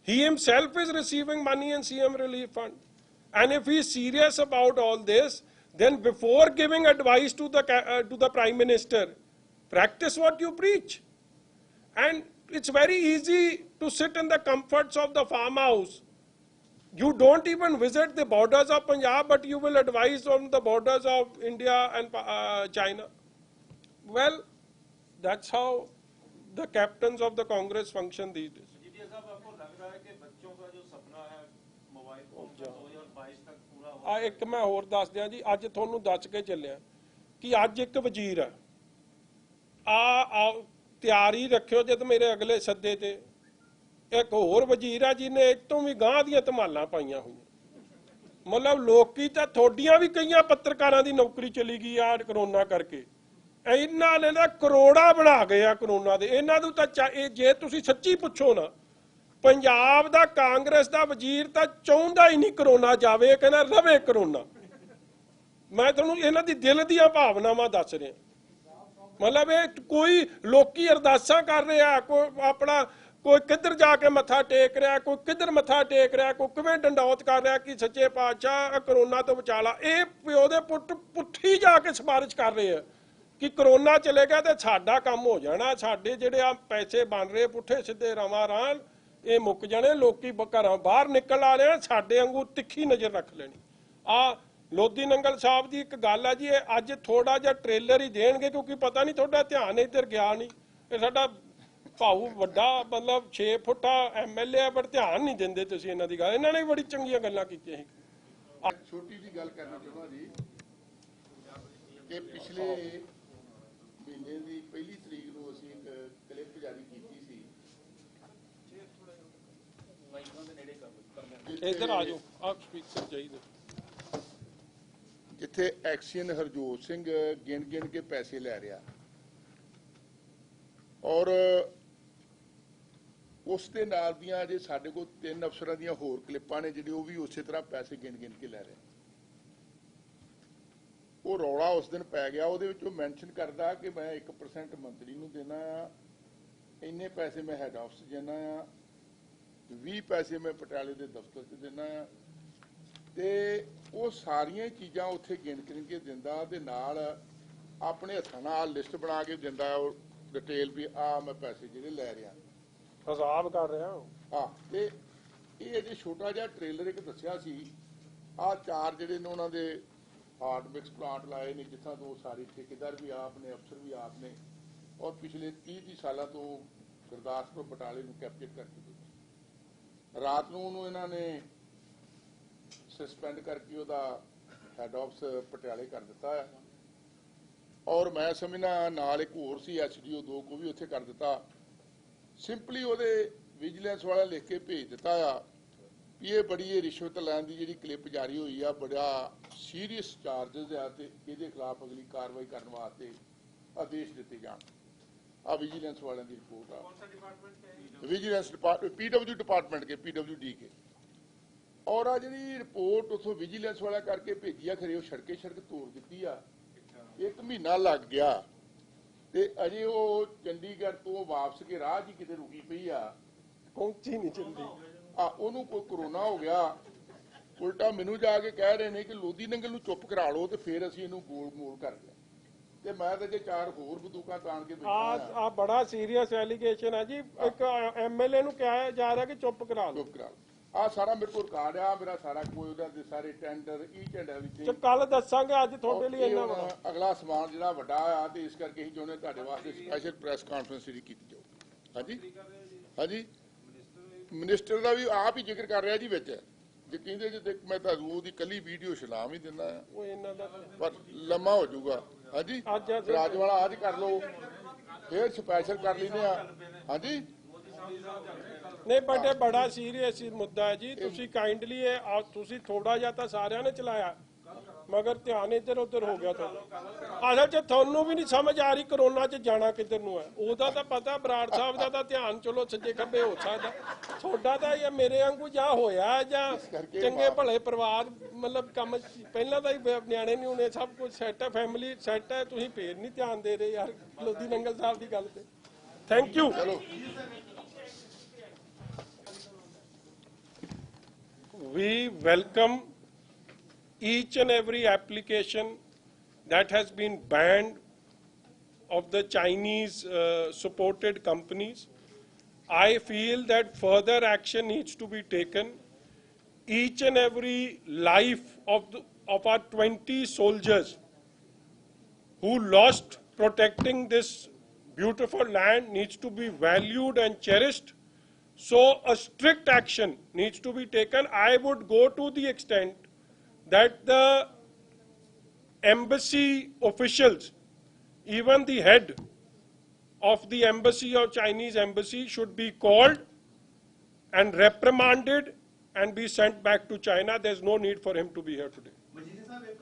He himself is receiving money in CM relief fund. And if he is serious about all this, then before giving advice to the Prime Minister, practice what you preach. And it's very easy to sit in the comforts of the farmhouse. You don't even visit the borders of Punjab, but you will advise on the borders of India and China. Well, that's how the captains of the Congress function these days. GTA साहब, आपको लग रहा है कि बच्चों का जो सपना है मोबाइल फोन का 2022 तक पूरा हो? ਇੱਕ ਮੈਂ ਹੋਰ ਦੱਸ ਦਿਆਂ ਜੀ, ਅੱਜ ਤੁਹਾਨੂੰ ਦੱਸ ਕੇ ਚੱਲਿਆ ਕਿ ਅੱਜ ਇੱਕ ਵਜ਼ੀਰ ਹੈ ਆ ਤਿਆਰੀ ਰੱਖਿਓ ਜਦ ਮੇਰੇ ਅਗਲੇ ਸੱਦੇ ਤੇ ਇੱਕ ਹੋਰ ਵਜ਼ੀਰ ਆ ਜਿਹਨੇ ਇਹ ਤੋਂ ਵੀ ਗਾਂਹ ਦੀਆਂ ਧਮਾਲਾਂ ਪਾਈਆਂ ਹੋਈਆਂ। ਮਤਲਬ ਲੋਕੀ ਤਾਂ ਥੋਡੀਆਂ ਵੀ ਕਈਆਂ ਪੱਤਰਕਾਰਾਂ ਦੀ ਨੌਕਰੀ ਚਲੀ ਗਈ ਆ ਕਰੋਨਾ ਕਰਕੇ। ਇਹਨਾਂ ਨੇ ਤਾਂ ਕਰੋੜਾ ਬਣਾ ਗਏ ਆ ਕਰੋਨਾ ਦੇ। ਇਹਨਾਂ ਨੂੰ ਤਾਂ ਜੇ ਤੁਸੀਂ ਸੱਚੀ ਪੁੱਛੋ ਨਾ, ਪੰਜਾਬ ਦਾ ਕਾਂਗਰਸ ਦਾ ਵਜ਼ੀਰ ਤਾਂ ਚਾਹੁੰਦਾ ਹੀ ਨਹੀਂ ਕਰੋਨਾ ਜਾਵੇ, ਕਹਿੰਦਾ ਰਵੇ ਕਰੋਨਾ। ਮੈਂ ਤੁਹਾਨੂੰ ਇਹਨਾਂ ਦੀ ਦਿਲ ਦੀਆਂ ਭਾਵਨਾਵਾਂ ਦੱਸ ਰਿਹਾ। ਮਤਲਬ ਇਹ ਕੋਈ ਲੋਕੀ ਅਰਦਾਸਾਂ ਕਰ ਰਿਹਾ, ਕੋਈ ਆਪਣਾ ਕੋਈ ਕਿੱਧਰ ਜਾ ਕੇ ਮੱਥਾ ਟੇਕ ਰਿਹਾ, ਕੋਈ ਕਿੱਧਰ ਮੱਥਾ ਟੇਕ ਰਿਹਾ, ਕੋਈ ਕਿਵੇਂ ਡੰਡੌਤ ਕਰ ਰਿਹਾ ਕਿ ਸੱਚੇ ਪਾਤਸ਼ਾਹ ਕਰੋਨਾ ਤੋਂ ਬਚਾ ਲਾ। ਇਹ ਪਿਓ ਦੇ ਪੁੱਠੀ ਜਾ ਕੇ ਸਿਫਾਰਿਸ਼ ਕਰ ਰਹੇ ਆ ਕਿ ਕਰੋਨਾ ਚਲੇਗਾ ਤੇ ਸਾਡਾ ਕੰਮ ਹੋ ਜਾਣਾ, ਸਾਡੇ ਜਿਹੜੇ ਆ ਪੈਸੇ ਬਣ ਰਹੇ ਪੁੱਠੇ ਸਿੱਧੇ ਰਵਾਂ ਰਾਨ ਇਹ ਮੁੱਕ ਜਾਣੇ, ਲੋਕੀ ਘਰਾਂ ਬਾਹਰ ਨਿਕਲ ਆ ਰਹੇ, ਸਾਡੇ ਵਾਂਗੂ ਤਿੱਖੀ ਨਜ਼ਰ ਰੱਖ ਲੈਣੀ। ਆ ਲੋਧੀ ਨੰਗਲ ਸਾਹਿਬ ਦੀ ਇੱਕ ਗੱਲ ਆ ਜੀ, ਇਹ ਅੱਜ ਥੋੜਾ ਜਿਹਾ ਟ੍ਰੇਲਰ ਹੀ ਦੇਣਗੇ ਕਿਉਂਕਿ ਪਤਾ ਨਹੀਂ ਤੁਹਾਡਾ ਧਿਆਨ ਇੱਧਰ ਗਿਆ ਨਹੀਂ। ਇਹ ਸਾਡਾ ਭਾਊ ਵੱਡਾ ਮਤਲਬ 6 ਫੁੱਟਾ MLA ਆ, ਪਰ ਧਿਆਨ ਨਹੀਂ ਦਿੰਦੇ ਤੁਸੀਂ ਇਹਨਾਂ ਦੀ ਗੱਲ। ਇਹਨਾਂ ਨੇ ਵੀ ਬੜੀ ਚੰਗੀਆਂ ਗੱਲਾਂ ਕੀਤੀਆਂ ਸੀ। ਛੋਟੀ ਜੀ ਗੱਲ ਕਰਨਾ ਚਾਹੁੰਦਾ ਜੀ ਕਿ ਪਿਛਲੇ ਮਹੀਨੇ ਦੀ 1 ਤਰੀਕ ਨੂੰ ਅਸੀਂ ਇੱਕ ਕਲਿੱਪ ਜਾਰੀ ਕੀਤੀ ਸੀ। ਇੱਧਰ ਆ ਜਾਓ, ਆਪ ਸਪੀਕਰ ਚਾਹੀਦੇ। ਜਿੱਥੇ ਐਕਸੀਅਨ ਹਰਜੋਤ ਸਿੰਘ ਗਿਣ ਗਿਣ ਕੇ ਪੈਸੇ ਲੈ ਰਿਹਾ ਔਰ ਉਸ ਦੇ ਨਾਲ ਦੀਆਂ ਜੇ ਸਾਡੇ ਕੋਲ 3 ਅਫਸਰਾਂ ਦੀਆਂ ਹੋਰ ਕਲਿੱਪਾਂ ਨੇ ਜਿਹੜੇ ਉਹ ਵੀ ਉਸੇ ਤਰ੍ਹਾਂ ਪੈਸੇ ਗਿਣ ਗਿਣ ਕੇ ਲੈ ਰਹੇ। ਉਹ ਰੌਲਾ ਉਸ ਦਿਨ ਪੈ ਗਿਆ, ਉਹਦੇ ਵਿੱਚ ਉਹ ਮੈਂਸ਼ਨ ਕਰਦਾ ਕਿ ਮੈਂ 1% ਮੰਤਰੀ ਨੂੰ ਦੇਣਾ ਆ, ਇੰਨੇ ਪੈਸੇ ਮੈਂ ਹੈੱਡ ਆਫਿਸ ਦੇਣਾ ਆ, 20 ਪੈਸੇ ਮੈਂ ਪਟਿਆਲੇ ਦੇ ਦਫ਼ਤਰ 'ਚ ਦੇਣਾ ਆ, ਤੇ ਉਹ ਸਾਰੀਆਂ ਚੀਜ਼ਾਂ ਉੱਥੇ ਗਿਣ ਗਿਣ ਕੇ ਦਿੰਦਾ ਤੇ ਨਾਲ ਆਪਣੇ ਹੱਥਾਂ ਨਾਲ ਲਿਸਟ ਬਣਾ ਕੇ ਦਿੰਦਾ ਉਹ ਡਿਟੇਲ ਵੀ ਆ ਮੈਂ ਪੈਸੇ ਜਿਹੜੇ ਲੈ ਰਿਹਾ ਹਿਸਾਬ ਕਰ ਰਿਹਾ। ਹਾਂ, ਤੇ ਇਹ ਅਜੇ ਛੋਟਾ ਜਿਹਾ ਟ੍ਰੇਲਰ ਇੱਕ ਦੱਸਿਆ ਸੀ। ਆ 4 ਜਿਹੜੇ ਨੇ ਉਹਨਾਂ ਦੇ ਹਾਰਡ ਮਿਕਸ ਪਲਾਂਟ ਲਾਏ ਨੇ, ਜਿੱਥਾਂ ਤੋਂ ਸਾਰੇ ਠੇਕੇਦਾਰ ਵੀ ਆਪ ਨੇ, ਅਫਸਰ ਵੀ ਆਪ ਨੇ, ਔਰ ਪਿਛਲੇ 30 ਸਾਲਾਂ ਤੋਂ ਗੁਰਦਾਸਪੁਰ ਬਟਾਲੇ ਨੂੰ ਕੈਪਚਰ ਕਰ ਚੁੱਕੇ। ਰਾਤ ਨੂੰ ਉਹਨੂੰ ਇਹਨਾਂ ਨੇ ਸਸਪੈਂਡ ਕਰਕੇ ਉਹਦਾ ਹੈੱਡ ਆਫਿਸ ਪਟਿਆਲੇ ਕਰ ਦਿੱਤਾ ਹੈ। ਔਰ ਮੈਂ ਸਮਝਣਾ ਨਾਲ ਇੱਕ ਹੋਰ ਸੀ SDO 2 ਕੋ ਵੀ ਉੱਥੇ ਕਰ ਦਿੱਤਾ। ਸਿੰਪਲੀ ਉਹਦੇ ਵਿਜੀਲੈਂਸ ਵਾਲਾ ਲਿਖ ਕੇ ਭੇਜ ਦਿੱਤਾ ਆ ਵੀ ਇਹ ਬੜੀ ਇਹ ਰਿਸ਼ਵਤ ਲੈਣ ਦੀ ਜਿਹੜੀ ਕਲਿੱਪ ਜਾਰੀ ਹੋਈ ਆ, ਬੜਾ ਸੀਰੀਅਸ ਚਾਰਜਸ ਆ ਤੇ ਇਹਦੇ ਖਿਲਾਫ ਅਗਲੀ ਕਾਰਵਾਈ ਕਰਨ ਵਾਸਤੇ ਆਦੇਸ਼ ਦਿੱਤੇ ਜਾਣ। ਆ ਵਿਜੀਲੈਂਸ ਵਾਲਿਆਂ ਦੀ ਰਿਪੋਰਟ ਆ, ਵਿਜੀਲੈਂਸ ਡਿਪਾਰਟਮੈਂਟ PW ਡਿਪਾਰਟਮੈਂਟ ਕੇ PWD ਕੇ। ਔਰ ਆ ਜਿਹੜੀ ਰਿਪੋਰਟ ਉਥੋਂ ਵਿਜੀਲੈਂਸ ਵਾਲਾ ਕਰਕੇ ਭੇਜੀ ਆ, ਖਰੇ ਉਹ ਸੜਕ ਤੋੜ ਦਿੱਤੀ ਆ। 1 ਮਹੀਨਾ ਲੱਗ ਗਿਆ ਤੇ ਅਜੇ ਉਹ ਚੰਡੀਗੜ੍ਹ ਤੋਂ ਵਾਪਸ ਕੇ ਰਾਹ 'ਚ ਕਿਤੇ ਰੁਕੀ ਪਈ ਆ, ਪਹੁੰਚੀ ਨਹੀਂ ਜਲਦੀ। ਉਹਨੂੰ ਕੋਈ ਕਰੋਨਾ ਹੋ ਗਿਆ। ਉਲਟਾ ਮੈਨੂੰ ਜਾ ਕੇ ਕਹਿ ਰਹੇ ਨੇ ਕਿ ਲੋਧੀ ਨੰਗਲ ਨੂੰ ਚੁੱਪ ਕਰਾ ਲਓ ਤੇ ਫਿਰ ਅਸੀਂ ਇਹਨੂੰ ਗੋਲ ਮੋਲ ਕਰ ਲਿਆ। ਤੇ ਮੈਂ ਤਾਂ ਜੇ 4 ਹੋਰ ਬੰਦੂਕਾਂ ਤਾਣ ਕੇ ਬੈਠਾ ਆ ਬੜਾ ਸੀਰੀਅਸ ਐਲੀਗੇਸ਼ਨ ਹੈ ਜੀ। ਇੱਕ MLA ਨੂੰ ਕਿਹਾ ਜਾ ਰਿਹਾ ਕਿ ਚੁੱਪ ਕਰਾ ਲਓ। ਚੁੱਪ ਕਰਾ ਲਓ। ਆ ਸਾਰਾ ਮੇਰੇ ਕੋਲ ਰਿਕਾਰਡ ਆ, ਮੇਰਾ ਸਾਰਾ ਕੋਈ ਉਹਦਾ ਦੇ ਸਾਰੇ ਟੈਂਡਰ ਈਚ ਐਂਡ ਐਵਰੀਥਿੰਗ ਕੱਲ ਦੱਸਾਂਗੇ, ਅੱਜ ਤੁਹਾਡੇ ਲਈ ਇੰਨਾ ਵਾ। ਅਗਲਾ ਸਮਾਨ ਜਿਹੜਾ ਵੱਡਾ ਆ ਤੇ ਇਸ ਕਰਕੇ ਅਸੀਂ ਚਾਹੁੰਦੇ ਤੁਹਾਡੇ ਵਾਸਤੇ ਸਪੈਸ਼ਲ ਪ੍ਰੈਸ ਕਾਨਫਰੰਸ ਜਿਹੜੀ ਕੀਤੀ ਜਾਊ। ਹਾਂਜੀ ਹਾਂਜੀ, ਮਿਨਿਸਟਰ ਦਾ ਵੀ ਆਪ ਹੀ ਜ਼ਿਕਰ ਕਰ ਰਿਹਾ ਜੀ ਵਿੱਚ, ਜੇ ਕਹਿੰਦੇ ਜੇ ਮੈਂ ਤੁਹਾਨੂੰ ਉਹਦੀ ਕੱਲੀ ਵੀਡੀਓ ਸਲਾਮ ਹੀ ਦਿੰਦਾ ਆ, ਉਹ ਇਹਨਾਂ ਦਾ ਪਰ ਲੰਮਾ ਹੋ ਜਾਊਗਾ। ਹਾਂਜੀ, ਰਾਜ ਵਾਲਾ ਅੱਜ ਕਰ ਲਓ, ਫਿਰ ਸਪੈਸ਼ਲ ਕਰ ਲੈਂਦੇ ਆ। ਹਾਂਜੀ ਨਹੀਂ ਬਟ ਇਹ ਬੜਾ ਸੀਰੀਅਸ ਮੁੱਦਾ ਹੈ ਜੀ। ਤੁਸੀਂ ਕਾਈਂਡਲੀ ਇਹ ਤੁਸੀਂ ਥੋੜਾ ਜਿਹਾ ਤਾਂ ਸਾਰਿਆਂ ਨੇ ਚਲਾਇਆ, ਮਗਰ ਧਿਆਨ ਇੱਧਰ ਉੱਧਰ ਹੋ ਗਿਆ ਤੁਹਾਡਾ। ਅਸਲ 'ਚ ਤੁਹਾਨੂੰ ਵੀ ਨਹੀਂ ਸਮਝ ਆ ਰਹੀ ਕਰੋਨਾ 'ਚ ਜਾਣਾ ਕਿੱਧਰ ਨੂੰ ਹੈ। ਉਹਦਾ ਤਾਂ ਪਤਾ, ਬਰਾੜ ਸਾਹਿਬ ਦਾ ਤਾਂ ਧਿਆਨ ਚਲੋ ਸੱਜੇ ਖੱਬੇ ਹੋ ਸਕਦਾ, ਤੁਹਾਡਾ ਤਾਂ ਇਹ ਮੇਰੇ ਵਾਂਗੂ ਜਾਂ ਹੋਇਆ ਜਾਂ ਚੰਗੇ ਭਲੇ ਪਰਿਵਾਰ ਮਤਲਬ ਕੰਮ ਪਹਿਲਾਂ ਤਾਂ ਹੀ ਨਿਆਣੇ ਨਹੀਂ ਹੋਣੇ, ਸਭ ਕੁਝ ਸੈੱਟ ਹੈ, ਫੈਮਿਲੀ ਸੈੱਟ ਹੈ, ਤੁਸੀਂ ਫੇਰ ਨਹੀਂ ਧਿਆਨ ਦੇ ਰਹੇ ਯਾਰ ਲੋਧੀ ਨੰਗਲ ਸਾਹਿਬ ਦੀ ਗੱਲ ਤੇ। Thank you. We welcome each and every application that has been banned of the Chinese supported companies. I feel that further action needs to be taken. Each and every life of our 20 soldiers who lost protecting this beautiful land needs to be valued and cherished. So a strict action needs to be taken. I would go to the extent that the embassy officials, even the head of the embassy or Chinese embassy, should be called and reprimanded and be sent back to China. There's no need for him to be here today. Majid ਸਾਹਿਬ ਇੱਕ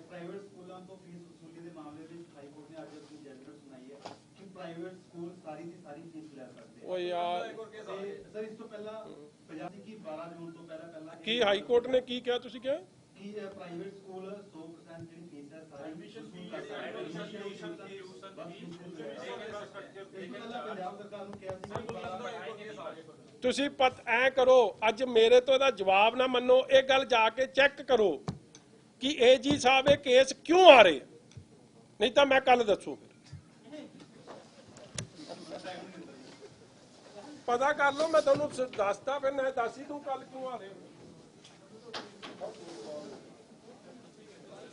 private ਸਕੂਲਾਂ ਤੋਂ fees ਵਸੂਲੀ ਦੇ ਮਾਮਲੇ ਵਿੱਚ high court ਨੇ ਅੱਜ ਆਪਣੀ ਜੱਜਮੈਂਟ ਸੁਣਾਈ ਹੈ ਕਿ ਪ੍ਰਾਈਵੇਟ ਸਕੂਲ ਸਾਰੀ ਦੀ ਸਾਰੀ ਫੀਸ ਲੈ ਸਕਦੇ ਉਹ ਯਾਰ ਸਰ ਇਸ ਤੋਂ ਪਹਿਲਾਂ ਪੰਜਾਬ ਦੀ ਕੀ 12 ਜੂਨ ਤੋਂ ਪਹਿਲਾਂ ਕੀ ਹਾਈ ਕੋਰਟ ਨੇ ਕੀ ਕਿਹਾ, ਤੁਸੀਂ ਕਿਹਾ ਕਿ ਪ੍ਰਾਈਵੇਟ ਸਕੂਲ 100% ਜਿਹੜੀ ਫੀਸ ਹੈ ਸਾਰੀ ਐਡਮਿਸ਼ਨ ਫੀਸ ਪੰਜਾਬ ਸਰਕਾਰ ਨੂੰ ਕਿਹਾ ਸੀ ਤੁਸੀਂ ਐ ਕਰੋ, ਅੱਜ ਮੇਰੇ ਤੋਂ ਇਹਦਾ ਜਵਾਬ ਨਾ ਮੰਨੋ, ਇਹ ਗੱਲ ਜਾ ਕੇ ਚੈੱਕ ਕਰੋ ਕਿ ਏਜੀ ਸਾਹਿਬ ਇਹ ਕੇਸ ਕਿਉਂ ਆ ਰਹੇ, ਨਹੀਂ ਤਾਂ ਮੈਂ ਕੱਲ ਦੱਸੂ। ਪਤਾ ਕਰ ਲਓ, ਮੈਂ ਤੁਹਾਨੂੰ ਦੱਸਦਾ, ਫਿਰ ਮੈਂ ਦੱਸ ਹੀ ਦੂੰ ਕੱਲ ਕਿਉਂ ਆ ਰਹੇ।